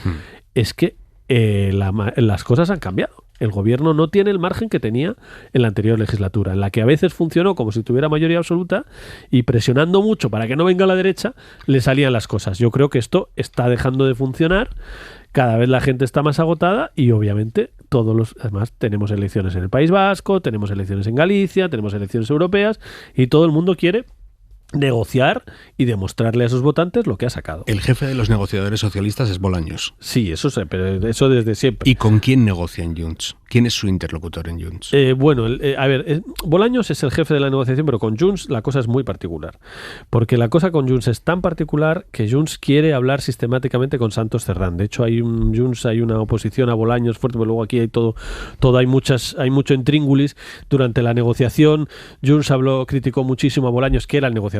es que las cosas han cambiado. El gobierno no tiene el margen que tenía en la anterior legislatura, en la que a veces funcionó como si tuviera mayoría absoluta, y presionando mucho para que no venga la derecha, le salían las cosas. Yo creo que esto está dejando de funcionar, cada vez la gente está más agotada, y obviamente además tenemos elecciones en el País Vasco, tenemos elecciones en Galicia, tenemos elecciones europeas, y todo el mundo quiere negociar y demostrarle a sus votantes lo que ha sacado. El jefe de los negociadores socialistas es Bolaños. Sí, eso pero eso desde siempre. ¿Y con quién negocia en Junts? ¿Quién es su interlocutor en Junts? Bolaños es el jefe de la negociación, pero con Junts la cosa es muy particular. Porque la cosa con Junts es tan particular que Junts quiere hablar sistemáticamente con Santos Cerdán. De hecho, hay una oposición a Bolaños fuerte, pero luego aquí hay hay mucho intríngulis. Durante la negociación, Junts criticó muchísimo a Bolaños, que era el negociador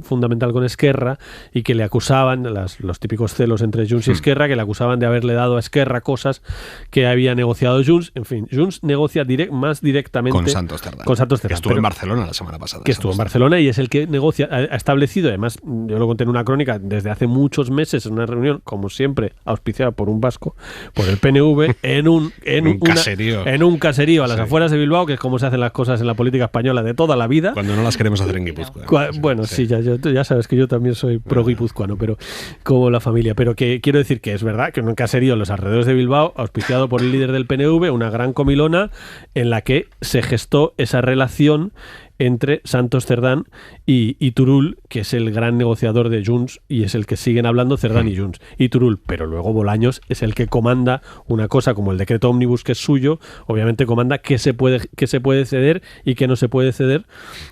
fundamental con Esquerra, y que le acusaban, los típicos celos entre Junts y Esquerra, que le acusaban de haberle dado a Esquerra cosas que había negociado Junts. En fin, fin, Junts negocia más directamente con Santos Cerdán. Que estuvo en Barcelona la semana pasada. Que estuvo en Barcelona y es el que negocia, ha establecido, además, yo lo conté en una crónica, desde hace muchos meses en una reunión, como siempre, auspiciada por un vasco, por el PNV, en un caserío a las afueras de Bilbao, que es como se hacen las cosas en la política española de toda la vida. Cuando no las queremos hacer en Guipúzcoa. Bueno, sí, ya sabes que yo también soy pro guipuzcoano, pero como la familia. Pero que quiero decir que es verdad que en un caserío en los alrededores de Bilbao, auspiciado por el líder del PNV, una gran comilona en la que se gestó esa relación entre Santos Cerdán y Turull, que es el gran negociador de Junts y es el que siguen hablando Cerdán y Junts y Turull, pero luego Bolaños es el que comanda una cosa como el decreto ómnibus, que es suyo, obviamente comanda qué se puede ceder y qué no se puede ceder,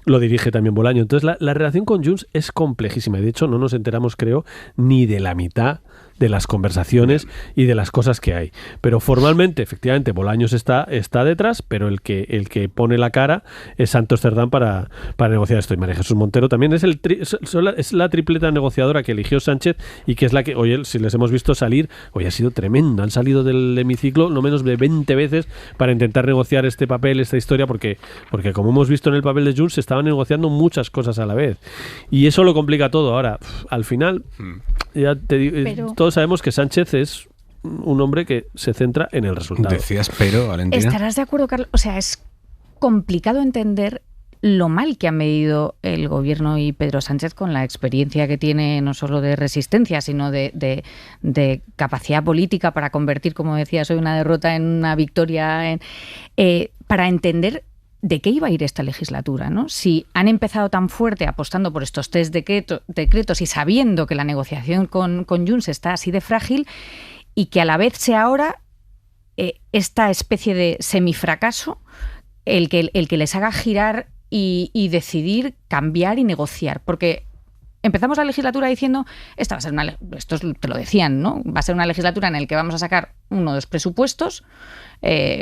lo dirige también Bolaños. Entonces la relación con Junts es complejísima y de hecho no nos enteramos, creo, ni de la mitad de las conversaciones y de las cosas que hay. Pero formalmente, efectivamente, Bolaños está detrás, pero el que pone la cara es Santos Cerdán para negociar esto. Y María Jesús Montero también es la tripleta negociadora que eligió Sánchez y que es la que, oye, si les hemos visto salir, hoy ha sido tremendo. Han salido del hemiciclo no menos de 20 veces para intentar negociar este papel, esta historia, porque como hemos visto en el papel de Junts, se estaban negociando muchas cosas a la vez. Y eso lo complica todo. Ahora, al final, ya te digo, todos sabemos que Sánchez es un hombre que se centra en el resultado. Decías, pero, Valentina. ¿Estarás de acuerdo, Carlos? O sea, es complicado entender lo mal que ha medido el gobierno y Pedro Sánchez con la experiencia que tiene, no solo de resistencia, sino de capacidad política para convertir, como decías hoy, una derrota en una victoria, para entender de qué iba a ir esta legislatura, ¿no? Si han empezado tan fuerte apostando por estos 3 decretos y sabiendo que la negociación con Junts está así de frágil y que a la vez sea ahora esta especie de semifracaso el que les haga girar y decidir cambiar y negociar. Porque empezamos la legislatura diciendo, esto te lo decían, ¿no? Va a ser una legislatura en la que vamos a sacar 1 o 2 presupuestos,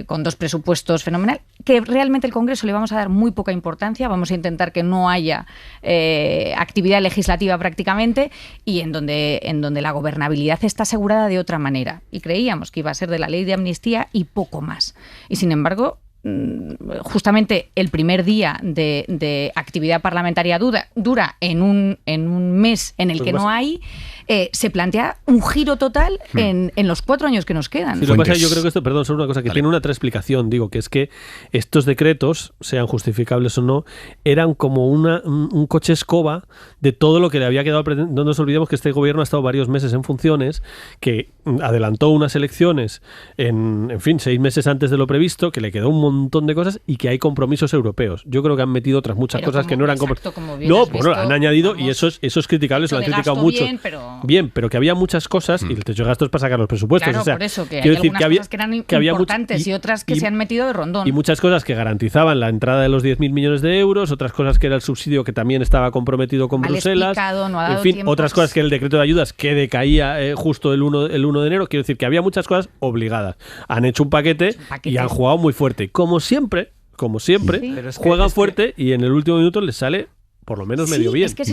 con 2 presupuestos fenomenal, que realmente el Congreso le vamos a dar muy poca importancia, vamos a intentar que no haya actividad legislativa prácticamente y en donde la gobernabilidad está asegurada de otra manera. Y creíamos que iba a ser de la ley de amnistía y poco más. Y sin embargo, justamente el primer día de actividad parlamentaria dura en un mes en el que no hay, se plantea un giro total en los 4 años que nos quedan. Sí, lo que pasa es que yo creo que esto, perdón, solo una cosa, que tiene una otra explicación, digo, que es que estos decretos, sean justificables o no, eran como un coche escoba de todo lo que le había quedado. No nos olvidemos que este gobierno ha estado varios meses en funciones, que adelantó unas elecciones en fin, 6 meses antes de lo previsto, que le quedó un montón de cosas y que hay compromisos europeos. Yo creo que han metido otras muchas cosas que no eran compromisos. No, han añadido, vamos, y eso es criticable, lo han criticado mucho. Bien, pero que había muchas cosas y el techo de gastos para sacar los presupuestos. Claro, o sea, por eso, que hay algunas cosas que eran importantes y otras que se han metido de rondón. Y muchas cosas que garantizaban la entrada de los 10.000 millones de euros, otras cosas que era el subsidio que también estaba comprometido con Bruselas. No ha dado en fin, tiempo, otras cosas que el decreto de ayudas que decaía justo el 1 de enero. Quiero decir que había muchas cosas obligadas. Han hecho un paquete y han jugado muy fuerte. Como siempre, juegan fuerte y en el último minuto les sale por lo menos medio bien. Es que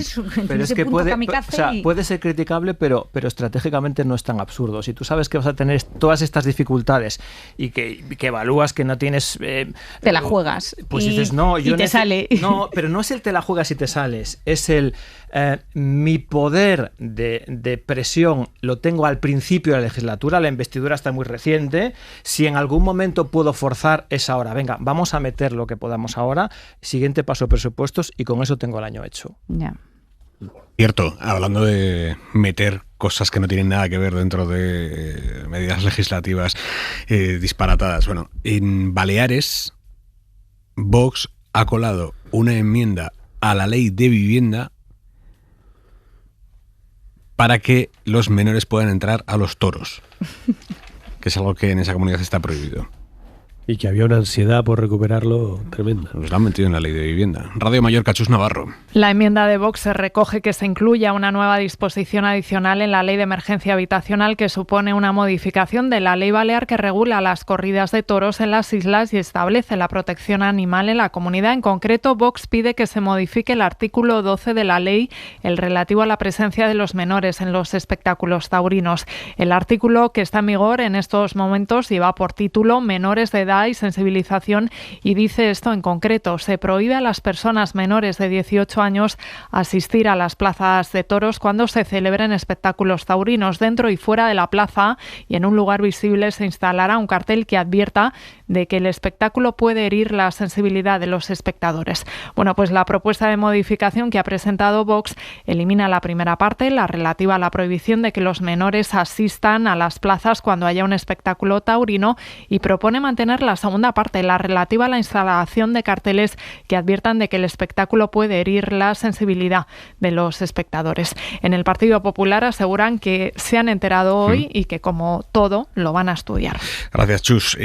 pero es que puede ser criticable, pero estratégicamente no es tan absurdo. Si tú sabes que vas a tener todas estas dificultades y que evalúas que no tienes... te la juegas. Pues dices, no, y te sale. No, pero no es el te la juegas y te sales. Es el... mi poder de presión lo tengo al principio de la legislatura, la investidura está muy reciente. Si en algún momento puedo forzar, es ahora. Venga, vamos a meter lo que podamos ahora. Siguiente paso, presupuestos, y con eso tengo el año hecho. Ya. Cierto, hablando de meter cosas que no tienen nada que ver dentro de medidas legislativas disparatadas. Bueno, en Baleares, Vox ha colado una enmienda a la ley de vivienda para que los menores puedan entrar a los toros, que es algo que en esa comunidad está prohibido. Y que había una ansiedad por recuperarlo tremenda. Nos lo han metido en la ley de vivienda. Radio Mallorca, Chus Navarro. La enmienda de Vox recoge que se incluya una nueva disposición adicional en la ley de emergencia habitacional que supone una modificación de la ley balear que regula las corridas de toros en las islas y establece la protección animal en la comunidad. En concreto, Vox pide que se modifique el artículo 12 de la ley, el relativo a la presencia de los menores en los espectáculos taurinos. El artículo que está en vigor en estos momentos lleva por título Menores de edad edad y sensibilización, y dice esto en concreto: se prohíbe a las personas menores de 18 años asistir a las plazas de toros cuando se celebren espectáculos taurinos. Dentro y fuera de la plaza y en un lugar visible se instalará un cartel que advierta de que el espectáculo puede herir la sensibilidad de los espectadores. Bueno, pues la propuesta de modificación que ha presentado Vox elimina la primera parte, la relativa a la prohibición de que los menores asistan a las plazas cuando haya un espectáculo taurino, y propone mantener la segunda parte, la relativa a la instalación de carteles que adviertan de que el espectáculo puede herir la sensibilidad de los espectadores. En el Partido Popular aseguran que se han enterado hoy y que, como todo, lo van a estudiar. Gracias, Chus.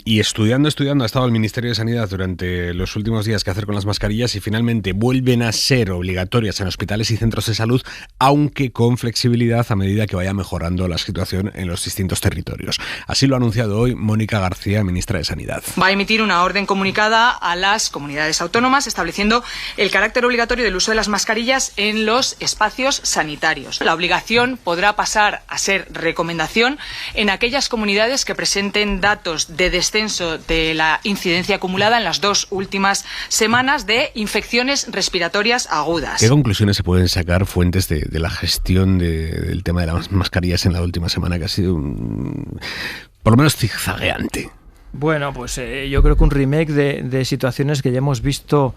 Y estudiando ha estado el Ministerio de Sanidad durante los últimos días qué hacer con las mascarillas, y finalmente vuelven a ser obligatorias en hospitales y centros de salud, aunque con flexibilidad a medida que vaya mejorando la situación en los distintos territorios. Así lo ha anunciado hoy Mónica García, ministra de Sanidad. Va a emitir una orden comunicada a las comunidades autónomas estableciendo el carácter obligatorio del uso de las mascarillas en los espacios sanitarios. La obligación podrá pasar a ser recomendación en aquellas comunidades que presenten datos de descenso de la incidencia acumulada en las 2 últimas semanas de infecciones respiratorias agudas. ¿Qué conclusiones se pueden sacar fuentes de la gestión del tema de las mascarillas en la última semana, que ha sido por lo menos zigzagueante? Bueno, pues yo creo que un remake de situaciones que ya hemos visto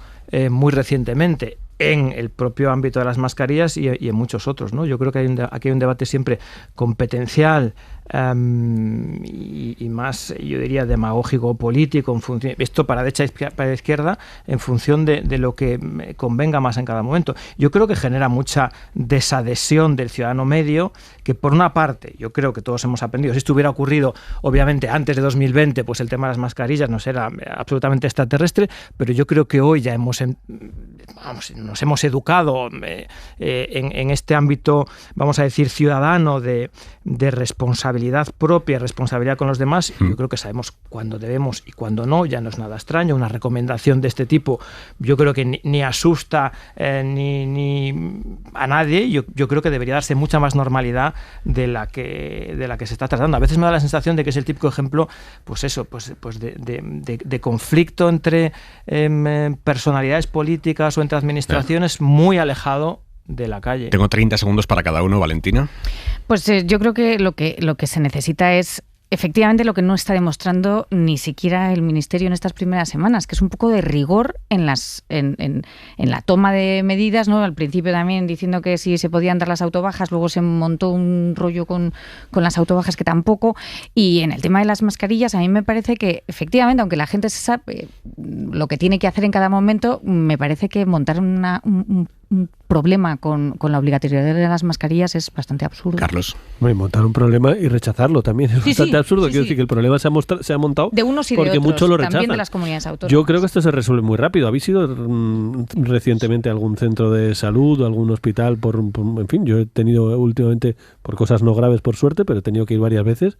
muy recientemente en el propio ámbito de las mascarillas y en muchos otros, ¿no? Yo creo que aquí hay un debate siempre competencial y más, yo diría, demagógico político, en función, esto para derecha y para izquierda, en función de lo que convenga más en cada momento. Yo creo que genera mucha desadhesión del ciudadano medio, que por una parte yo creo que todos hemos aprendido. Si esto hubiera ocurrido obviamente antes de 2020, pues el tema de las mascarillas nos era absolutamente extraterrestre, pero yo creo que hoy ya nos hemos educado en este ámbito, vamos a decir, ciudadano de responsabilidad propia, responsabilidad con los demás. Yo creo que sabemos cuándo debemos y cuándo no, ya no es nada extraño. Una recomendación de este tipo yo creo que ni asusta ni a nadie. Yo creo que debería darse mucha más normalidad de la que se está tratando. A veces me da la sensación de que es el típico ejemplo, pues eso, pues de conflicto entre personalidades políticas o entre administraciones, muy alejado de la calle. Tengo 30 segundos para cada uno, Valentina. Pues yo creo que lo que se necesita es efectivamente lo que no está demostrando ni siquiera el Ministerio en estas primeras semanas, que es un poco de rigor en la toma de medidas, ¿no? Al principio también diciendo que sí se podían dar las autobajas, luego se montó un rollo con las autobajas que tampoco. Y en el tema de las mascarillas, a mí me parece que efectivamente, aunque la gente sabe lo que tiene que hacer en cada momento, me parece que montar un problema con la obligatoriedad de las mascarillas es bastante absurdo. Carlos. Bueno, montar un problema y rechazarlo también es bastante absurdo. Quiero decir que el problema se ha montado de unos y de porque otros, muchos lo rechazan. también de las comunidades autónomas. Yo creo que esto se resuelve muy rápido. ¿Habéis ido recientemente a algún centro de salud o algún hospital? En fin, yo he tenido últimamente, por cosas no graves por suerte, pero he tenido que ir varias veces.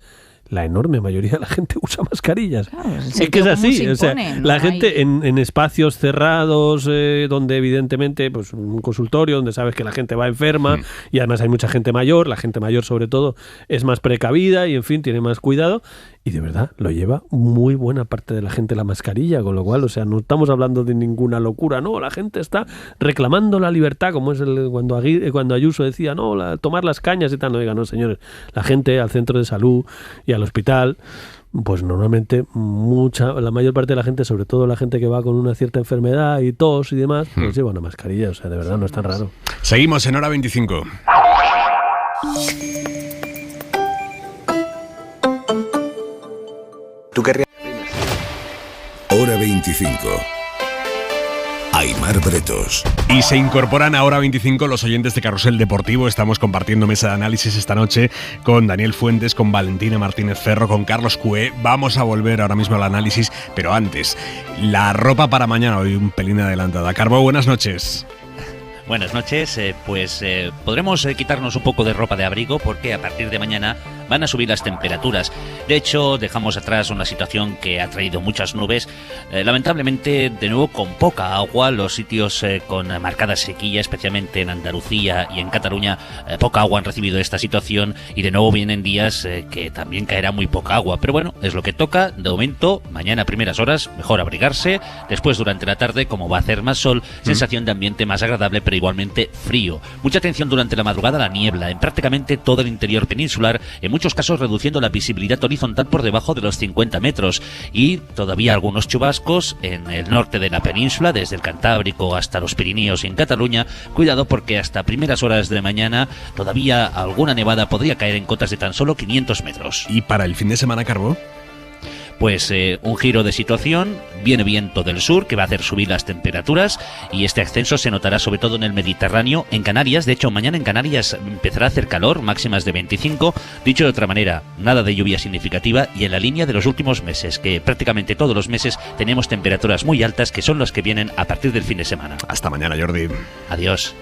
La enorme mayoría de la gente usa mascarillas. Claro, es que es así. O sea, la gente en espacios cerrados, donde evidentemente, pues un consultorio, donde sabes que la gente va enferma y además hay mucha gente mayor, la gente mayor sobre todo es más precavida y en fin, tiene más cuidado. Y de verdad, lo lleva muy buena parte de la gente la mascarilla, con lo cual, o sea, no estamos hablando de ninguna locura, no, la gente está reclamando la libertad, como es cuando Ayuso decía, no, tomar las cañas y tal, no diga, no, señores, la gente al centro de salud y al hospital, pues normalmente la mayor parte de la gente, sobre todo la gente que va con una cierta enfermedad y tos y demás, pues lleva una mascarilla, o sea, de verdad no es tan raro. Seguimos en Hora 25. ¿Tú querrías? Hora 25. Aimar Bretos. Y se incorporan a Hora 25 los oyentes de Carrusel Deportivo. Estamos compartiendo mesa de análisis esta noche con Daniel Fuentes, con Valentina Martínez Ferro, con Carlos Cué. Vamos a volver ahora mismo al análisis, pero antes, la ropa para mañana, hoy un pelín adelantada. Carbo, buenas noches. Buenas noches, podremos quitarnos un poco de ropa de abrigo porque a partir de mañana van a subir las temperaturas. De hecho, dejamos atrás una situación que ha traído muchas nubes. Lamentablemente, de nuevo con poca agua, los sitios con marcada sequía, especialmente en Andalucía y en Cataluña, poca agua han recibido esta situación, y de nuevo vienen días que también caerá muy poca agua. Pero bueno, es lo que toca. De momento, mañana a primeras horas, mejor abrigarse. Después, durante la tarde, como va a hacer más sol, sensación de ambiente más agradable, pero igualmente frío. Mucha atención durante la madrugada a la niebla en prácticamente todo el interior peninsular, en muchos casos reduciendo la visibilidad horizontal por debajo de los 50 metros, y todavía algunos chubascos en el norte de la península, desde el Cantábrico hasta los Pirineos y en Cataluña. Cuidado, porque hasta primeras horas de mañana todavía alguna nevada podría caer en cotas de tan solo 500 metros. ¿Y para el fin de semana, Carbó? Pues un giro de situación, viene viento del sur que va a hacer subir las temperaturas, y este ascenso se notará sobre todo en el Mediterráneo, en Canarias. De hecho, mañana en Canarias empezará a hacer calor, máximas de 25, dicho de otra manera, nada de lluvia significativa, y en la línea de los últimos meses, que prácticamente todos los meses tenemos temperaturas muy altas, que son las que vienen a partir del fin de semana. Hasta mañana, Jordi. Adiós.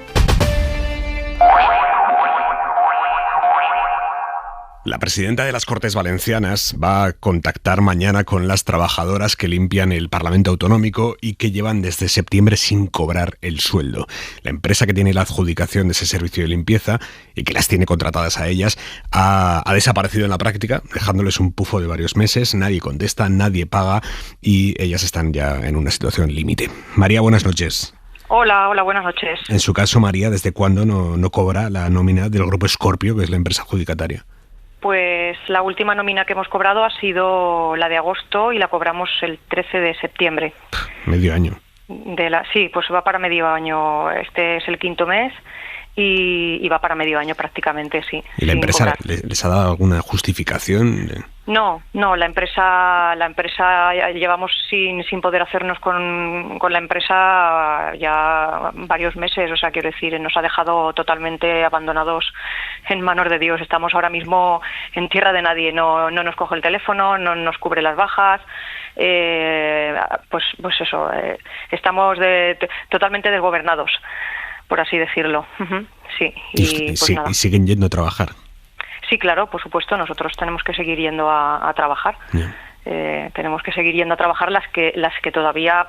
La presidenta de las Cortes Valencianas va a contactar mañana con las trabajadoras que limpian el Parlamento Autonómico y que llevan desde septiembre sin cobrar el sueldo. La empresa que tiene la adjudicación de ese servicio de limpieza y que las tiene contratadas a ellas ha desaparecido en la práctica, dejándoles un pufo de varios meses. Nadie contesta, nadie paga y ellas están ya en una situación límite. María, buenas noches. Hola, buenas noches. En su caso, María, ¿desde cuándo no cobra la nómina del Grupo Scorpio, que es la empresa adjudicataria? Pues la última nómina que hemos cobrado ha sido la de agosto y la cobramos el 13 de septiembre. Medio año. Sí, pues va para medio año. Este es el quinto mes y va para medio año prácticamente, sí. ¿Y la empresa les ha dado alguna justificación? No, la empresa llevamos sin poder hacernos con la empresa ya varios meses, o sea, quiero decir, nos ha dejado totalmente abandonados en manos de Dios. Estamos ahora mismo en tierra de nadie, no nos coge el teléfono, no nos cubre las bajas, pues eso, estamos totalmente desgobernados, por así decirlo. Sí, y siguen yendo a trabajar. Sí, claro, por supuesto, nosotros tenemos que seguir yendo a trabajar. Tenemos que seguir yendo a trabajar las que todavía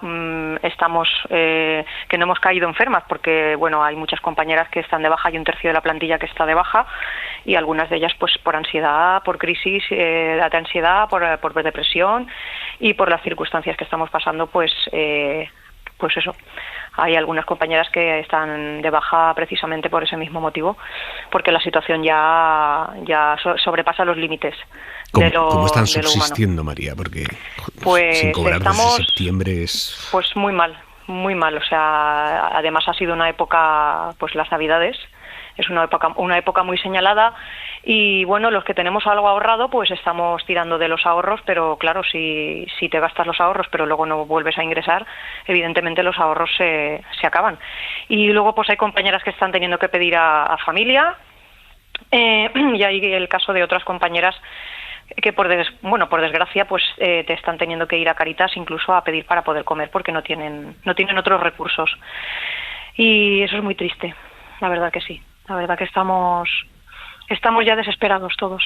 estamos, que no hemos caído enfermas, porque bueno, hay muchas compañeras que están de baja y un tercio de la plantilla que está de baja, y algunas de ellas pues por ansiedad, por crisis de ansiedad, por depresión y por las circunstancias que estamos pasando, pues eso. Hay algunas compañeras que están de baja precisamente por ese mismo motivo, porque la situación ya sobrepasa los límites. ¿Cómo están subsistiendo, María? Porque pues sin cobrar desde septiembre es... Pues muy mal. O sea, además ha sido una época, pues las Navidades, es una época muy señalada, y bueno, los que tenemos algo ahorrado pues estamos tirando de los ahorros, pero claro, si te gastas los ahorros pero luego no vuelves a ingresar, evidentemente los ahorros se acaban. Y luego pues hay compañeras que están teniendo que pedir a familia, y hay el caso de otras compañeras que por desgracia pues te están teniendo que ir a Caritas incluso a pedir para poder comer, porque no tienen otros recursos, y eso es muy triste, la verdad que sí. La verdad que estamos ya desesperados todos.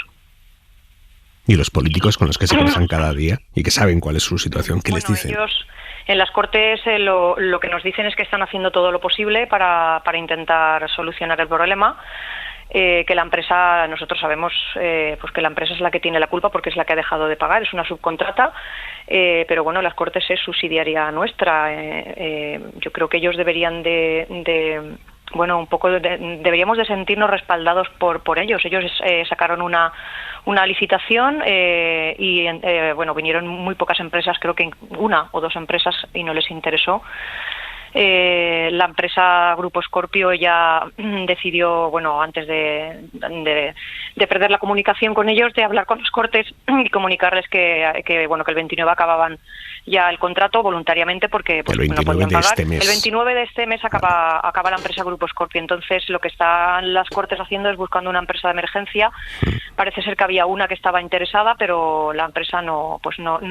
¿Y los políticos con los que se cruzan cada día y que saben cuál es su situación, qué les dicen? Ellos en las Cortes lo que nos dicen es que están haciendo todo lo posible para intentar solucionar el problema. Que la empresa, nosotros sabemos pues que la empresa es la que tiene la culpa porque es la que ha dejado de pagar, es una subcontrata, pero bueno, las Cortes es subsidiaria nuestra. Yo creo que ellos deberían deberíamos de sentirnos respaldados por ellos. Ellos sacaron una licitación y vinieron muy pocas empresas, creo que una o dos empresas, y no les interesó. La empresa Grupo Scorpio ya decidió, antes de perder la comunicación con ellos, de hablar con las Cortes y comunicarles que el 29 acababan ya el contrato voluntariamente, porque pues, no podían pagar. El 29 de este mes acaba la empresa Grupo Scorpio. Entonces lo que están las Cortes haciendo es buscando una empresa de emergencia. Parece ser que había una que estaba interesada, pero la empresa no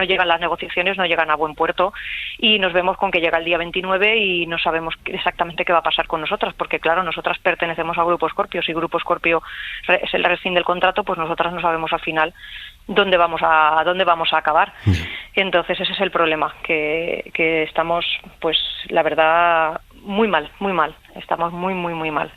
llegan las negociaciones, no llegan a buen puerto, y nos vemos con que llega el día 29 y no sabemos exactamente qué va a pasar con nosotras, porque claro, nosotras pertenecemos al Grupo Scorpio. Si Grupo Scorpio se le rescinde el contrato, pues nosotras no sabemos al final dónde vamos a acabar. Entonces ese es el problema, que estamos, pues la verdad, muy mal, estamos muy mal.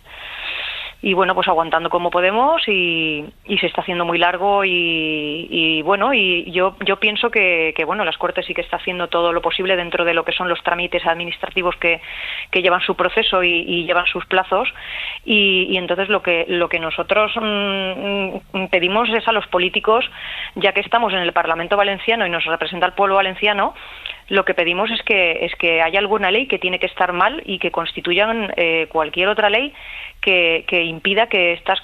Y bueno, pues aguantando como podemos y se está haciendo muy largo y bueno, y yo pienso que bueno, las Cortes sí que está haciendo todo lo posible dentro de lo que son los trámites administrativos que llevan su proceso y llevan sus plazos y entonces lo que nosotros pedimos es a los políticos, ya que estamos en el Parlamento valenciano y nos representa el pueblo valenciano, lo que pedimos es que haya alguna ley que tiene que estar mal y que constituyan cualquier otra ley que impida que estas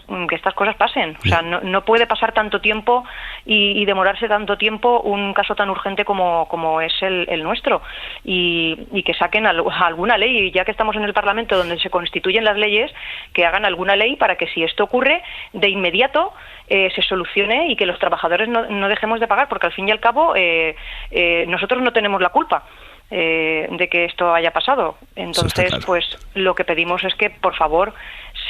cosas pasen. O sea, no puede pasar tanto tiempo y demorarse tanto tiempo un caso tan urgente como es el nuestro. Y que saquen alguna ley, ya que estamos en el Parlamento donde se constituyen las leyes, que hagan alguna ley para que si esto ocurre, de inmediato se solucione y que los trabajadores no dejemos de pagar, porque al fin y al cabo nosotros no tenemos la culpa de que esto haya pasado. Entonces, claro, pues lo que pedimos es que, por favor,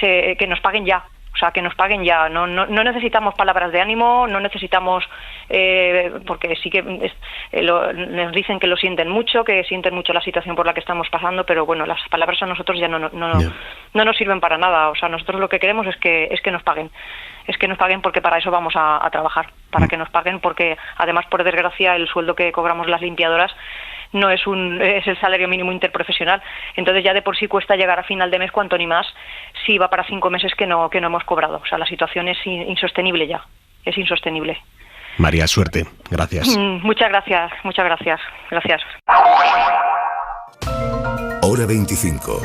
que nos paguen ya. O sea, que nos paguen ya. No necesitamos palabras de ánimo, no necesitamos, porque sí que nos dicen que lo sienten mucho, que sienten mucho la situación por la que estamos pasando, pero bueno, las palabras a nosotros ya no nos sirven para nada. O sea, nosotros lo que queremos es que nos paguen. Es que nos paguen porque para eso vamos a trabajar, para que nos paguen, porque además, por desgracia, el sueldo que cobramos las limpiadoras no es el salario mínimo interprofesional. Entonces ya de por sí cuesta llegar a final de mes, cuanto ni más si va para 5 meses que no hemos cobrado. O sea, la situación es insostenible ya, es insostenible. María, suerte. Gracias. Muchas gracias. Gracias. Hora 25.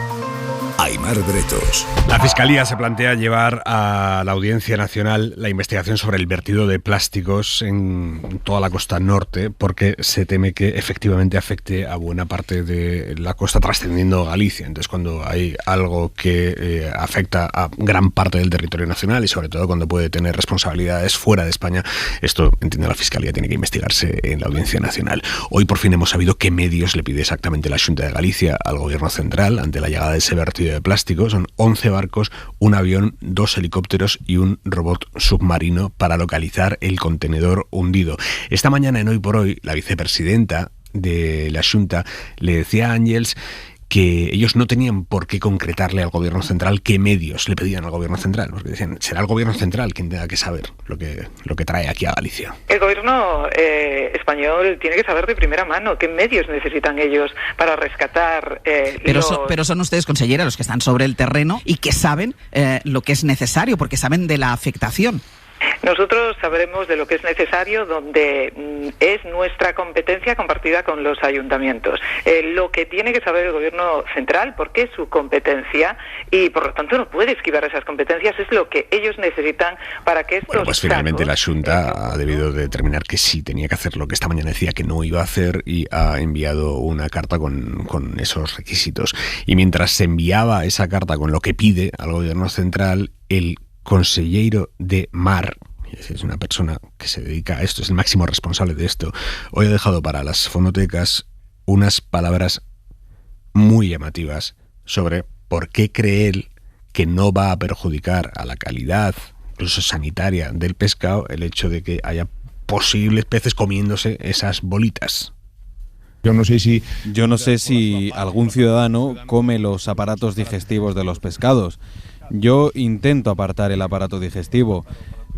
Aimar Bretos. La Fiscalía se plantea llevar a la Audiencia Nacional la investigación sobre el vertido de plásticos en toda la costa norte, porque se teme que efectivamente afecte a buena parte de la costa, trascendiendo Galicia. Entonces, cuando hay algo que afecta a gran parte del territorio nacional y sobre todo cuando puede tener responsabilidades fuera de España, esto, entiende la Fiscalía, tiene que investigarse en la Audiencia Nacional. Hoy por fin hemos sabido qué medios le pide exactamente la Xunta de Galicia al Gobierno central ante la llegada de ese vertido de plástico. Son 11 barcos, un avión, 2 helicópteros y un robot submarino para localizar el contenedor hundido. Esta mañana en Hoy por Hoy, la vicepresidenta de la Xunta le decía a Ángels que ellos no tenían por qué concretarle al Gobierno central qué medios le pedían al Gobierno central, porque decían, será el Gobierno central quien tenga que saber lo que trae aquí a Galicia. El Gobierno español tiene que saber de primera mano qué medios necesitan ellos para rescatar pero son ustedes, consellera, los que están sobre el terreno y que saben lo que es necesario, porque saben de la afectación. Nosotros sabremos de lo que es necesario donde es nuestra competencia compartida con los ayuntamientos. Lo que tiene que saber el Gobierno central, porque es su competencia y por lo tanto no puede esquivar esas competencias, es lo que ellos necesitan para que estos... Bueno, pues finalmente la Xunta ha debido determinar que sí tenía que hacer lo que esta mañana decía que no iba a hacer y ha enviado una carta con esos requisitos. Y mientras se enviaba esa carta con lo que pide al Gobierno central, el consellero de Mar, es una persona que se dedica a esto, es el máximo responsable de esto, hoy ha dejado para las fonotecas unas palabras muy llamativas sobre por qué cree él que no va a perjudicar a la calidad, incluso sanitaria, del pescado el hecho de que haya posibles peces comiéndose esas bolitas. Yo no sé si algún ciudadano come los aparatos digestivos de los pescados. Yo intento apartar el aparato digestivo,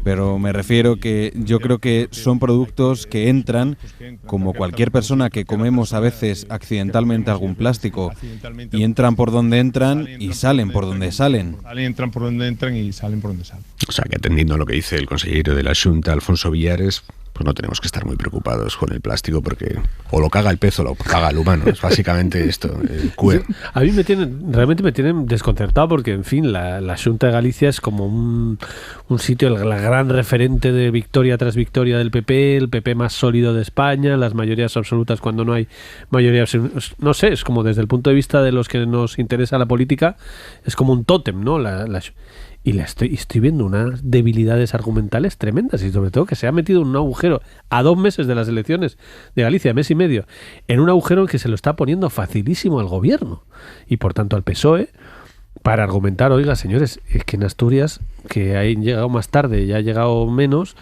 pero me refiero que yo creo que son productos que entran, como cualquier persona que comemos a veces accidentalmente algún plástico, y entran por donde entran y salen por donde salen. Entran por donde entran y salen por donde salen. O sea, que atendiendo a lo que dice el consejero de la Xunta, Alfonso Villares, pues no tenemos que estar muy preocupados con el plástico, porque o lo caga el pez o lo caga el humano. Es básicamente esto, el queer. A mí realmente me tienen desconcertado, porque en fin, la Xunta de Galicia es como un sitio, la gran referente de victoria tras victoria del PP, el PP más sólido de España, las mayorías absolutas cuando no hay mayoría, no sé, es como desde el punto de vista de los que nos interesa la política, es como un tótem, ¿no? Y estoy viendo unas debilidades argumentales tremendas, y sobre todo que se ha metido en un agujero a 2 meses de las elecciones de Galicia, mes y medio, en un agujero en que se lo está poniendo facilísimo al gobierno y por tanto al PSOE, para argumentar, oiga señores, es que en Asturias que ha llegado más tarde y ha llegado menos.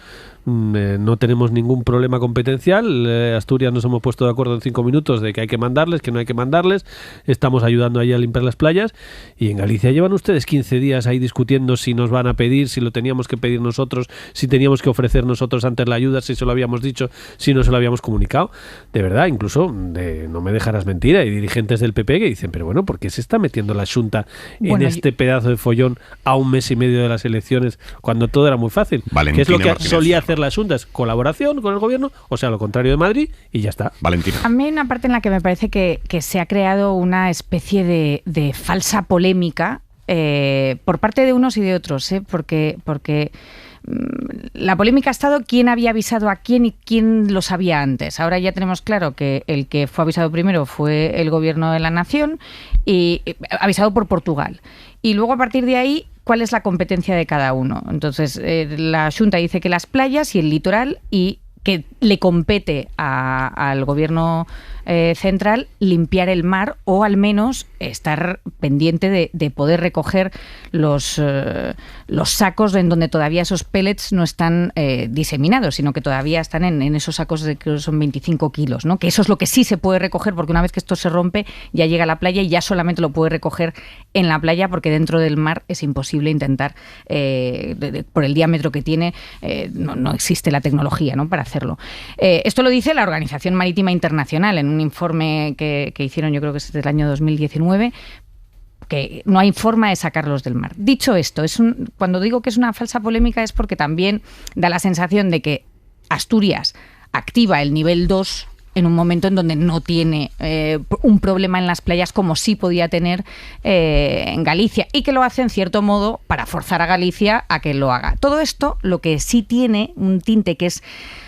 No tenemos ningún problema competencial. Asturias nos hemos puesto de acuerdo en 5 minutos de que hay que mandarles, que no hay que mandarles. Estamos ayudando ahí a limpiar las playas. Y en Galicia llevan ustedes 15 días ahí discutiendo si nos van a pedir, si lo teníamos que pedir nosotros, si teníamos que ofrecer nosotros antes la ayuda, si se lo habíamos dicho, si no se lo habíamos comunicado. De verdad, incluso, no me dejarás mentir, hay dirigentes del PP que dicen, pero bueno, ¿por qué se está metiendo la Xunta en este pedazo de follón a un mes y medio de las elecciones cuando todo era muy fácil? Valentina ¿Qué es lo que Martínez. solía hacer la Xunta? Es colaboración con el gobierno, o sea, lo contrario de Madrid, y ya está. Valentina. A mí hay una parte en la que me parece que se ha creado una especie de falsa polémica por parte de unos y de otros, porque la polémica ha estado quién había avisado a quién y quién lo sabía antes. Ahora ya tenemos claro que el que fue avisado primero fue el Gobierno de la Nación, y avisado por Portugal. Y luego, a partir de ahí, ¿cuál es la competencia de cada uno? Entonces, la Xunta dice que las playas y el litoral, y que le compete al Gobierno central limpiar el mar, o al menos estar pendiente de poder recoger los sacos en donde todavía esos pellets no están diseminados, sino que todavía están en esos sacos de que son 25 kilos, ¿no? Que eso es lo que sí se puede recoger, porque una vez que esto se rompe ya llega a la playa y ya solamente lo puede recoger en la playa, porque dentro del mar es imposible intentar, por el diámetro que tiene, no existe la tecnología, ¿no?, para hacerlo. Esto lo dice la Organización Marítima Internacional en un informe que hicieron, yo creo que es del año 2019, que no hay forma de sacarlos del mar. Dicho esto, cuando digo que es una falsa polémica es porque también da la sensación de que Asturias activa el nivel 2 en un momento en donde no tiene un problema en las playas como sí podía tener en Galicia, y que lo hace en cierto modo para forzar a Galicia a que lo haga. Todo esto lo que sí tiene un tinte, que es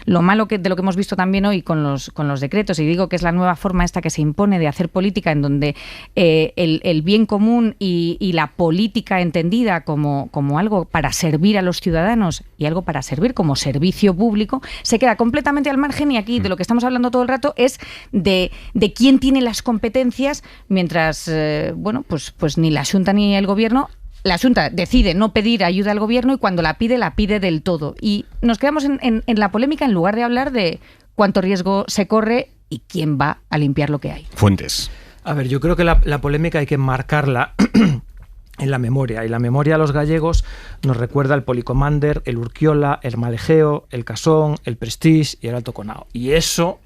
lo malo de lo que hemos visto también hoy con los decretos, y digo que es la nueva forma esta que se impone de hacer política, en donde el bien común y la política entendida como algo para servir a los ciudadanos y algo para servir como servicio público, se queda completamente al margen, y aquí de lo que estamos hablando todo el rato es de quién tiene las competencias, mientras, pues ni la Xunta ni el Gobierno. La Xunta decide no pedir ayuda al Gobierno, y cuando la pide del todo. Y nos quedamos en la polémica en lugar de hablar de cuánto riesgo se corre y quién va a limpiar lo que hay. Fuentes. A ver, yo creo que la polémica hay que marcarla en la memoria, y la memoria a los gallegos nos recuerda el Policomander, el Urquiola, el Malejeo, el Casón, el Prestige y el Alto Conao. Y eso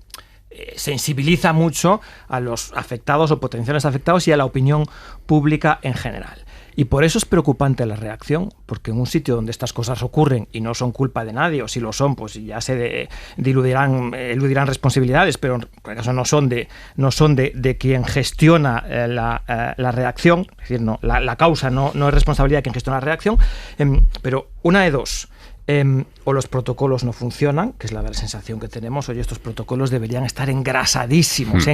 sensibiliza mucho a los afectados o potenciales afectados y a la opinión pública en general. Y por eso es preocupante la reacción, porque en un sitio donde estas cosas ocurren y no son culpa de nadie, o si lo son, pues ya se eludirán responsabilidades, pero en cualquier caso no son de quien gestiona la reacción, es decir, no, la causa no es responsabilidad de quien gestiona la reacción, pero una de dos. O los protocolos no funcionan, que es la sensación que tenemos. Oye, estos protocolos deberían estar engrasadísimos.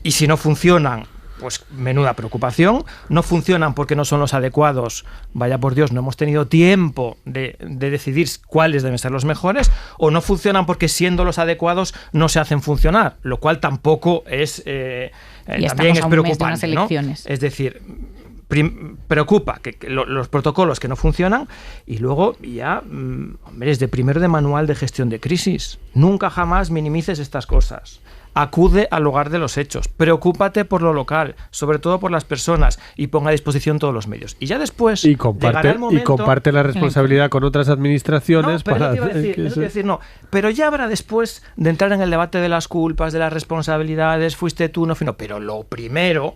Y si no funcionan, pues menuda preocupación. No funcionan porque no son los adecuados. Vaya por Dios, no hemos tenido tiempo de decidir cuáles deben ser los mejores. O no funcionan porque, siendo los adecuados, no se hacen funcionar, lo cual tampoco es también es preocupante, ¿no? Es decir, preocupa que los protocolos que no funcionan, y luego ya, es de primero de manual de gestión de crisis. Nunca jamás minimices estas cosas. Acude al lugar de los hechos, preocúpate por lo local, sobre todo por las personas, y ponga a disposición todos los medios. Y ya después comparte la responsabilidad con otras administraciones. Pero ya habrá, después de entrar en el debate de las culpas, de las responsabilidades, fuiste tú, no fui, no. Pero lo primero,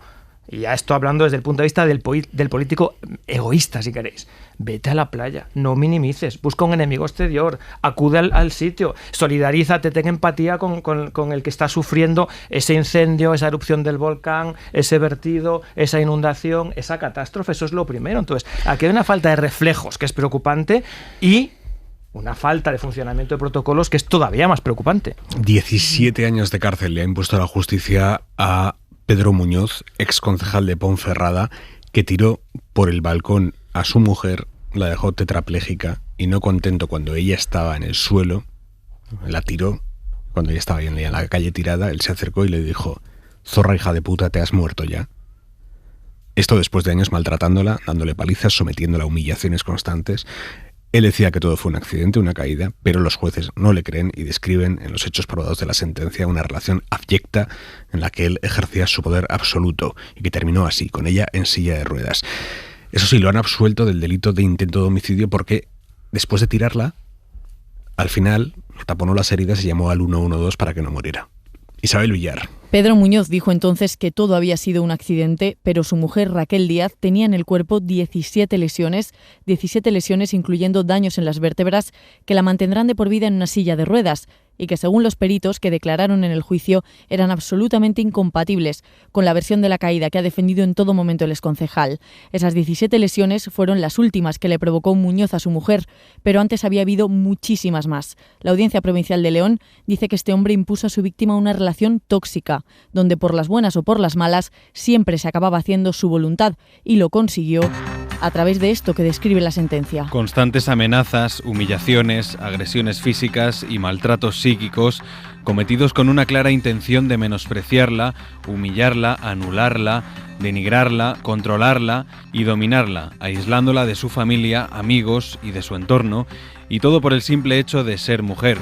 y ya estoy hablando desde el punto de vista del político egoísta, si queréis, vete a la playa, no minimices, busca un enemigo exterior, acude al sitio, solidarízate, ten empatía con el que está sufriendo ese incendio, esa erupción del volcán, ese vertido, esa inundación, esa catástrofe. Eso es lo primero. Entonces, aquí hay una falta de reflejos que es preocupante, y una falta de funcionamiento de protocolos que es todavía más preocupante. 17 años de cárcel le ha impuesto la justicia a Pedro Muñoz, ex concejal de Ponferrada, que tiró por el balcón a su mujer, la dejó tetrapléjica, y no contento, cuando ella estaba en el suelo, la tiró. Cuando ella estaba en la calle tirada, él se acercó y le dijo: zorra hija de puta, ¿te has muerto ya? Esto después de años maltratándola, dándole palizas, sometiéndola a humillaciones constantes. Él decía que todo fue un accidente, una caída, pero los jueces no le creen y describen en los hechos probados de la sentencia una relación abyecta en la que él ejercía su poder absoluto y que terminó así, con ella en silla de ruedas. Eso sí, lo han absuelto del delito de intento de homicidio porque después de tirarla, al final taponó las heridas y llamó al 112 para que no muriera. Isabel Villar. Pedro Muñoz dijo entonces que todo había sido un accidente, pero su mujer Raquel Díaz tenía en el cuerpo 17 lesiones incluyendo daños en las vértebras que la mantendrán de por vida en una silla de ruedas y que según los peritos que declararon en el juicio eran absolutamente incompatibles con la versión de la caída que ha defendido en todo momento el exconcejal. Esas 17 lesiones fueron las últimas que le provocó Muñoz a su mujer, pero antes había habido muchísimas más. La Audiencia Provincial de León dice que este hombre impuso a su víctima una relación tóxica, donde por las buenas o por las malas siempre se acababa haciendo su voluntad y lo consiguió a través de esto que describe la sentencia. Constantes amenazas, humillaciones, agresiones físicas y maltratos psíquicos cometidos con una clara intención de menospreciarla, humillarla, anularla, denigrarla, controlarla y dominarla, aislándola de su familia, amigos y de su entorno, y todo por el simple hecho de ser mujer.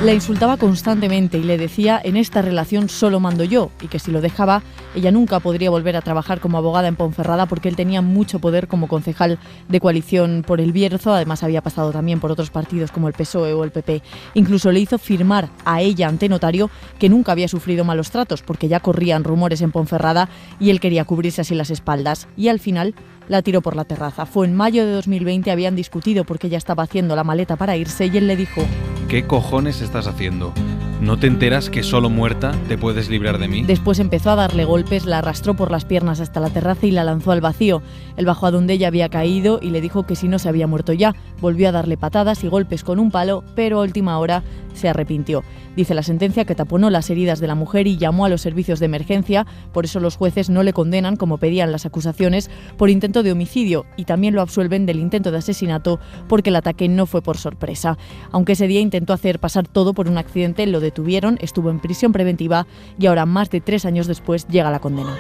La insultaba constantemente y le decía: en esta relación solo mando yo, y que si lo dejaba, ella nunca podría volver a trabajar como abogada en Ponferrada porque él tenía mucho poder como concejal de coalición por el Bierzo. Además había pasado también por otros partidos como el PSOE o el PP. Incluso le hizo firmar a ella ante notario que nunca había sufrido malos tratos porque ya corrían rumores en Ponferrada y él quería cubrirse así las espaldas. Y al final la tiró por la terraza. Fue en mayo de 2020, habían discutido porque ella estaba haciendo la maleta para irse y él le dijo: ¿qué cojones estás haciendo? ¿No te enteras que solo muerta te puedes librar de mí? Después empezó a darle golpes, la arrastró por las piernas hasta la terraza y la lanzó al vacío. Él bajó a donde ella había caído y le dijo que si no se había muerto ya. Volvió a darle patadas y golpes con un palo, pero a última hora se arrepintió. Dice la sentencia que taponó las heridas de la mujer y llamó a los servicios de emergencia. Por eso los jueces no le condenan, como pedían las acusaciones, por intento de homicidio y también lo absuelven del intento de asesinato porque el ataque no fue por sorpresa. Aunque ese día intentó hacer pasar todo por un accidente, lo detuvieron, estuvo en prisión preventiva y ahora, más de 3 años después, llega la condena.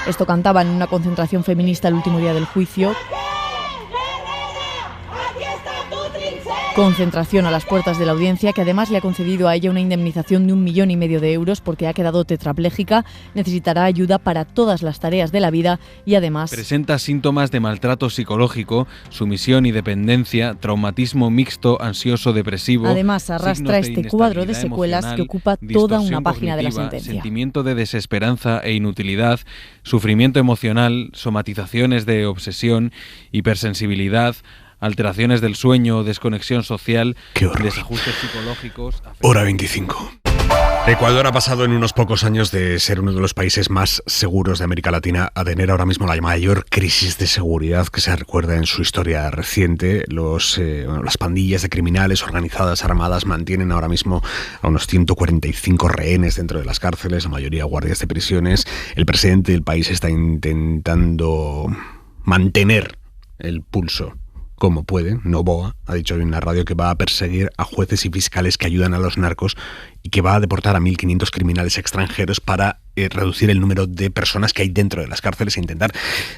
Esto cantaba en una concentración feminista el último día del juicio. Concentración a las puertas de la audiencia, que además le ha concedido a ella una indemnización de 1,5 millones de euros porque ha quedado tetrapléjica, necesitará ayuda para todas las tareas de la vida y además presenta síntomas de maltrato psicológico, sumisión y dependencia, traumatismo mixto ansioso-depresivo. Además arrastra este cuadro de secuelas que ocupa toda una página de la sentencia. Sentimiento de desesperanza e inutilidad, sufrimiento emocional, somatizaciones de obsesión, hipersensibilidad, alteraciones del sueño, desconexión social, desajustes psicológicos. Hora 25. Ecuador ha pasado en unos pocos años de ser uno de los países más seguros de América Latina a tener ahora mismo la mayor crisis de seguridad que se recuerda en su historia reciente. Las pandillas de criminales organizadas, armadas, mantienen ahora mismo a unos 145 rehenes dentro de las cárceles, la mayoría guardias de prisiones. El presidente del país está intentando mantener el pulso como puede. Noboa ha dicho hoy en la radio que va a perseguir a jueces y fiscales que ayudan a los narcos y que va a deportar a 1.500 criminales extranjeros para reducir el número de personas que hay dentro de las cárceles e intentar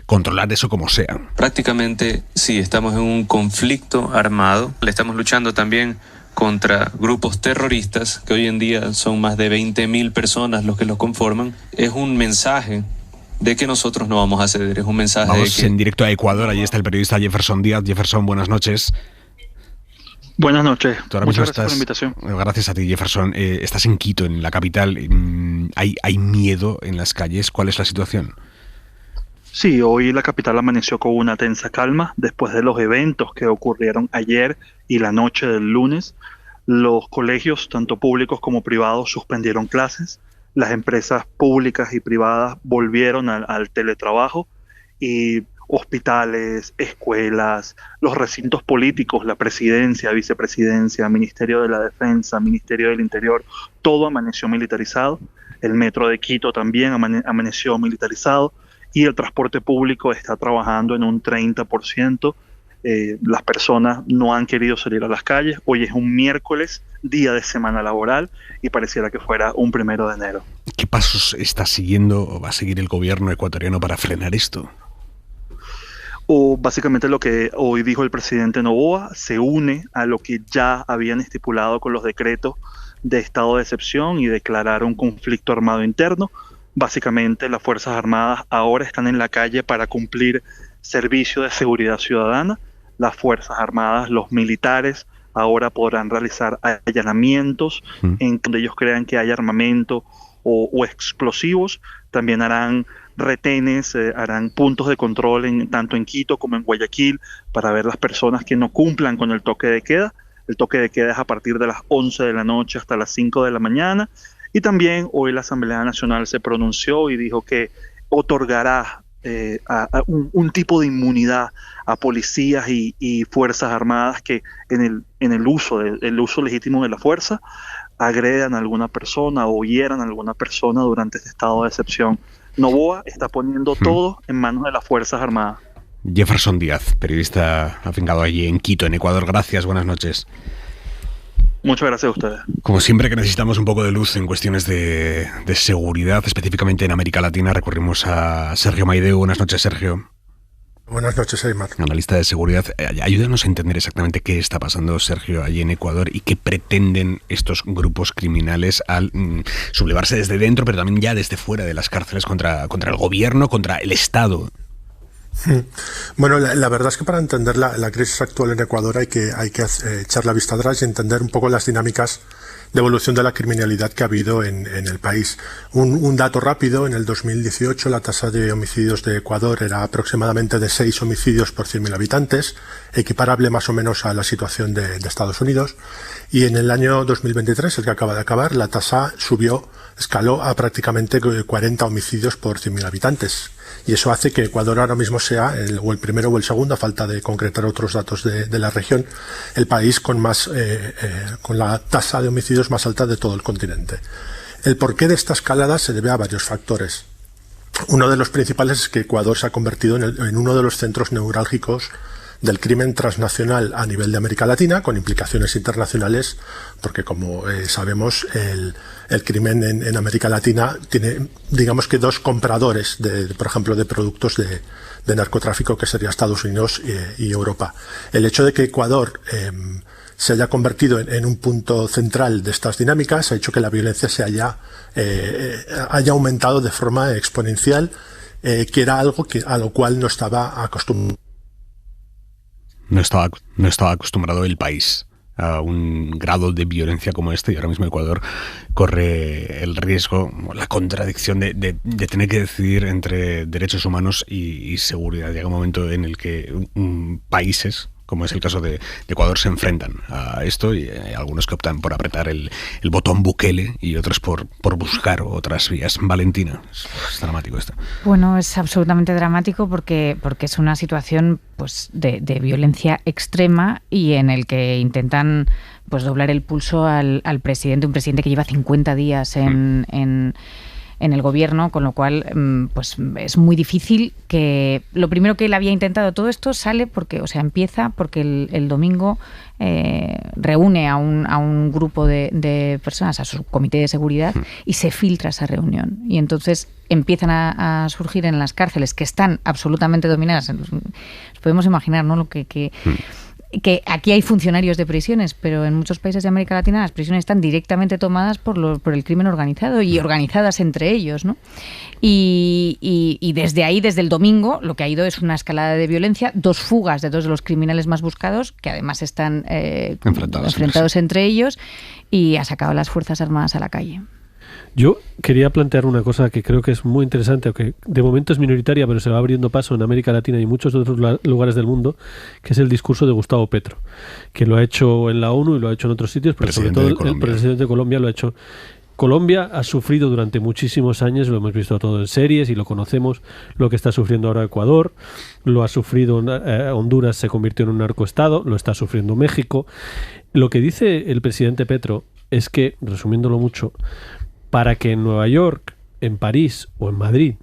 controlar eso como sea. Prácticamente sí, estamos en un conflicto armado. Le estamos luchando también contra grupos terroristas, que hoy en día son más de 20.000 personas los que los conforman. Es un mensaje de que nosotros no vamos a ceder, es un mensaje. Vamos en directo a Ecuador, allí está el periodista Jefferson Díaz. Jefferson, buenas noches. Buenas noches. Muchas gracias por la invitación. Gracias a ti, Jefferson. Estás en Quito, en la capital. ¿Hay miedo en las calles? ¿Cuál es la situación? Sí, hoy la capital amaneció con una tensa calma después de los eventos que ocurrieron ayer y la noche del lunes. Los colegios, tanto públicos como privados, suspendieron clases. Las empresas públicas y privadas volvieron al teletrabajo y hospitales, escuelas, los recintos políticos, la presidencia, vicepresidencia, Ministerio de la Defensa, Ministerio del Interior, todo amaneció militarizado. El metro de Quito también amaneció militarizado y el transporte público está trabajando en un 30%. las personas no han querido salir a las calles. Hoy es un miércoles, día de semana laboral, y pareciera que fuera un 1 de enero. ¿Qué pasos está siguiendo o va a seguir el gobierno ecuatoriano para frenar esto? O básicamente lo que hoy dijo el presidente Noboa se une a lo que ya habían estipulado con los decretos de estado de excepción y declarar un conflicto armado interno. Básicamente las Fuerzas Armadas ahora están en la calle para cumplir servicio de seguridad ciudadana. Las Fuerzas Armadas, los militares, ahora podrán realizar allanamientos en donde ellos crean que hay armamento o explosivos. También harán retenes, harán puntos de control tanto en Quito como en Guayaquil para ver las personas que no cumplan con el toque de queda. El toque de queda es a partir de las 11 de la noche hasta las 5 de la mañana. Y también hoy la Asamblea Nacional se pronunció y dijo que otorgará un tipo de inmunidad a policías y fuerzas armadas que en el uso legítimo de la fuerza agredan a alguna persona o hieran a alguna persona durante este estado de excepción. Noboa está poniendo todo en manos de las Fuerzas Armadas. Jefferson Díaz, periodista afincado allí en Quito, en Ecuador. Gracias, buenas noches. Muchas gracias a ustedes. Como siempre que necesitamos un poco de luz en cuestiones de seguridad, específicamente en América Latina, recurrimos a Sergio Maideu. Buenas noches, Sergio. Buenas noches, Aymar. Analista de seguridad. Ayúdanos a entender exactamente qué está pasando, Sergio, allí en Ecuador y qué pretenden estos grupos criminales al sublevarse desde dentro, pero también ya desde fuera de las cárceles contra el gobierno, contra el Estado. Bueno, la verdad es que para entender la crisis actual en Ecuador hay que echar la vista atrás y entender un poco las dinámicas de evolución de la criminalidad que ha habido en el país. Un dato rápido: en el 2018 la tasa de homicidios de Ecuador era aproximadamente de 6 homicidios por 100.000 habitantes, equiparable más o menos a la situación de Estados Unidos. Y en el año 2023, el que acaba de acabar, la tasa escaló a prácticamente 40 homicidios por 100.000 habitantes. Y eso hace que Ecuador ahora mismo sea el primero o el segundo, a falta de concretar otros datos de la región, el país con la tasa de homicidios más alta de todo el continente. El porqué de esta escalada se debe a varios factores. Uno de los principales es que Ecuador se ha convertido en uno de los centros neurálgicos del crimen transnacional a nivel de América Latina, con implicaciones internacionales, porque como sabemos el crimen en América Latina tiene, digamos que, dos compradores, por ejemplo, de productos de narcotráfico, que sería Estados Unidos y Europa. El hecho de que Ecuador se haya convertido en un punto central de estas dinámicas ha hecho que la violencia haya aumentado de forma exponencial, que era algo a lo cual no estaba acostumbrado. No estaba acostumbrado el país a un grado de violencia como este, y ahora mismo Ecuador corre el riesgo, la contradicción de tener que decidir entre derechos humanos y seguridad. Llega un momento en el que países, como es el caso de Ecuador, se enfrentan a esto, y hay algunos que optan por apretar el botón Bukele y otros por buscar otras vías. Valentina, es dramático esto. Bueno, es absolutamente dramático porque es una situación pues de violencia extrema, y en el que intentan pues doblar el pulso al presidente, un presidente que lleva 50 días en el gobierno, con lo cual pues es muy difícil que... Lo primero que él había intentado, todo esto empieza porque el domingo reúne a un grupo de personas, a su comité de seguridad, y se filtra esa reunión. Y entonces empiezan a surgir en las cárceles, que están absolutamente dominadas. Nos podemos imaginar, ¿no?, lo que aquí hay funcionarios de prisiones, pero en muchos países de América Latina las prisiones están directamente tomadas por el crimen organizado, y organizadas entre ellos, ¿no? Y desde ahí, desde el domingo, lo que ha ido es una escalada de violencia, 2 fugas de 2 de los criminales más buscados, que además están enfrentados entre ellos, y ha sacado a las Fuerzas Armadas a la calle. Yo quería plantear una cosa que creo que es muy interesante, aunque de momento es minoritaria, pero se va abriendo paso en América Latina y muchos otros lugares del mundo, que es el discurso de Gustavo Petro, que lo ha hecho en la ONU y lo ha hecho en otros sitios, pero sobre todo el presidente de Colombia lo ha hecho. Colombia ha sufrido durante muchísimos años, lo hemos visto todo en series y lo conocemos, lo que está sufriendo ahora Ecuador, lo ha sufrido Honduras, se convirtió en un narcoestado, lo está sufriendo México. Lo que dice el presidente Petro es que, resumiéndolo mucho, para que en Nueva York, en París o en Madrid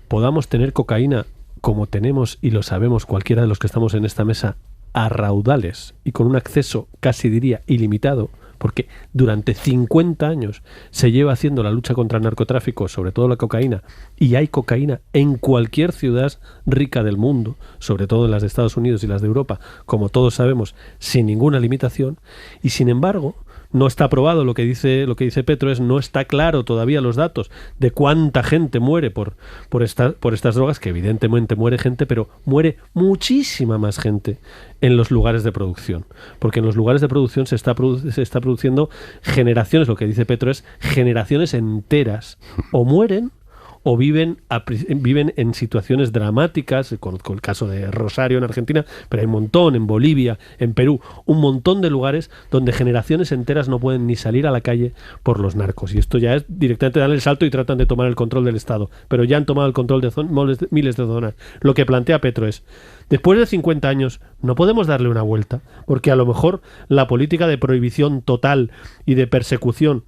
podamos tener cocaína como tenemos y lo sabemos cualquiera de los que estamos en esta mesa a raudales y con un acceso casi diría ilimitado, porque durante 50 años se lleva haciendo la lucha contra el narcotráfico, sobre todo la cocaína, y hay cocaína en cualquier ciudad rica del mundo, sobre todo en las de Estados Unidos y las de Europa, como todos sabemos, sin ninguna limitación, y sin embargo no está aprobado lo que dice Petro, no está claro todavía los datos de cuánta gente muere por estas drogas, que evidentemente muere gente, pero muere muchísima más gente en los lugares de producción, porque en los lugares de producción se está produciendo generaciones, lo que dice Petro es generaciones enteras, o mueren o viven en situaciones dramáticas. Conozco el caso de Rosario en Argentina, pero hay un montón, en Bolivia, en Perú, un montón de lugares donde generaciones enteras no pueden ni salir a la calle por los narcos. Y esto ya es directamente dan el salto y tratan de tomar el control del Estado, pero ya han tomado el control de miles de zonas. Lo que plantea Petro es, después de 50 años, no podemos darle una vuelta, porque a lo mejor la política de prohibición total y de persecución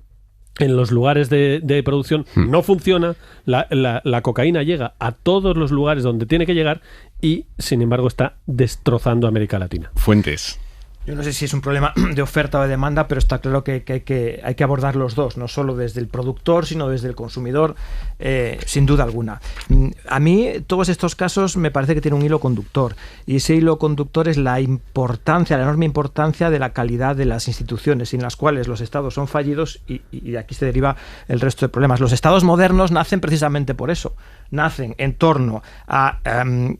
en los lugares de producción no funciona, la cocaína llega a todos los lugares donde tiene que llegar y, sin embargo, está destrozando América Latina. Fuentes. Yo no sé si es un problema de oferta o de demanda, pero está claro que hay que abordar los dos, no solo desde el productor, sino desde el consumidor, sin duda alguna. A mí, todos estos casos me parece que tienen un hilo conductor, y ese hilo conductor es la enorme importancia de la calidad de las instituciones, sin las cuales los estados son fallidos, y de aquí se deriva el resto de problemas. Los estados modernos nacen precisamente por eso, nacen en torno a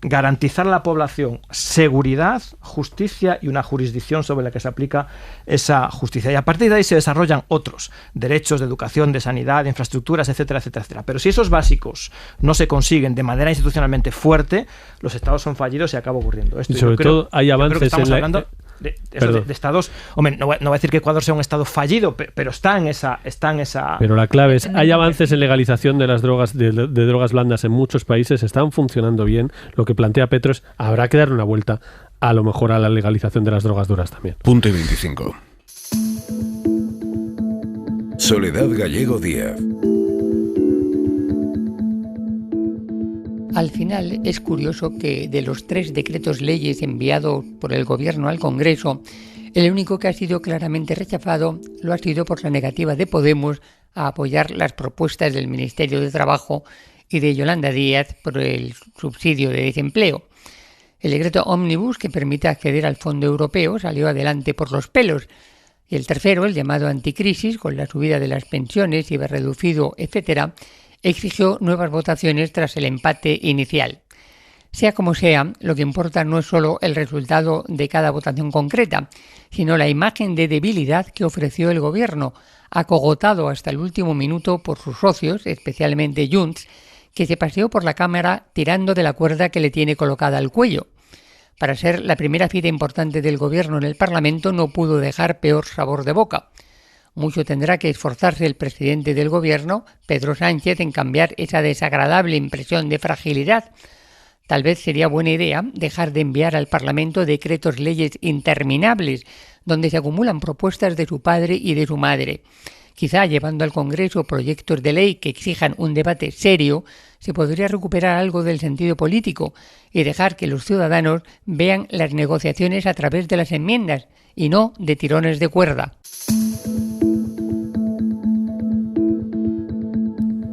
garantizar a la población seguridad, justicia y una jurisdicción sobre la que se aplica esa justicia. Y a partir de ahí se desarrollan otros derechos de educación, de sanidad, de infraestructuras, etcétera, etcétera, etcétera. Pero si esos básicos no se consiguen de manera institucionalmente fuerte, los estados son fallidos y acaba ocurriendo esto. Y sobre todo hay avances en la... de estados. Hombre, no voy a decir que Ecuador sea un estado fallido, pero está en esa. Pero la clave es, hay avances en legalización de las drogas, de drogas blandas en muchos países, están funcionando bien. Lo que plantea Petro es, habrá que darle una vuelta a lo mejor a la legalización de las drogas duras también. Punto y 25. Soledad Gallego Díaz. Al final es curioso que de los 3 decretos leyes enviados por el Gobierno al Congreso, el único que ha sido claramente rechazado lo ha sido por la negativa de Podemos a apoyar las propuestas del Ministerio de Trabajo y de Yolanda Díaz por el subsidio de desempleo. El decreto Ómnibus, que permite acceder al Fondo Europeo, salió adelante por los pelos. Y el tercero, el llamado anticrisis, con la subida de las pensiones, IVA reducido, etc., exigió nuevas votaciones tras el empate inicial. Sea como sea, lo que importa no es solo el resultado de cada votación concreta, sino la imagen de debilidad que ofreció el Gobierno, acogotado hasta el último minuto por sus socios, especialmente Junts, que se paseó por la Cámara tirando de la cuerda que le tiene colocada al cuello. Para ser la primera cita importante del Gobierno en el Parlamento no pudo dejar peor sabor de boca. Mucho tendrá que esforzarse el presidente del Gobierno, Pedro Sánchez, en cambiar esa desagradable impresión de fragilidad. Tal vez sería buena idea dejar de enviar al Parlamento decretos leyes interminables, donde se acumulan propuestas de su padre y de su madre. Quizá llevando al Congreso proyectos de ley que exijan un debate serio, se podría recuperar algo del sentido político y dejar que los ciudadanos vean las negociaciones a través de las enmiendas y no de tirones de cuerda.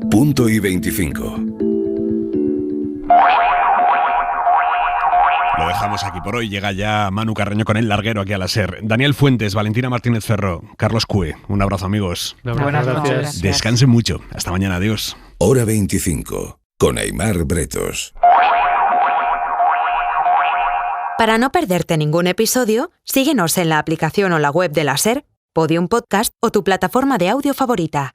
Punto y 25. Lo dejamos aquí por hoy. Llega ya Manu Carreño con el larguero aquí a la SER. Daniel Fuentes, Valentina Martínez Ferro, Carlos Cue. Un abrazo, amigos. Buenas noches. Descansen mucho. Hasta mañana. Adiós. Hora 25. Con Aimar Bretos. Para no perderte ningún episodio, síguenos en la aplicación o la web de la SER, Podium Podcast o tu plataforma de audio favorita.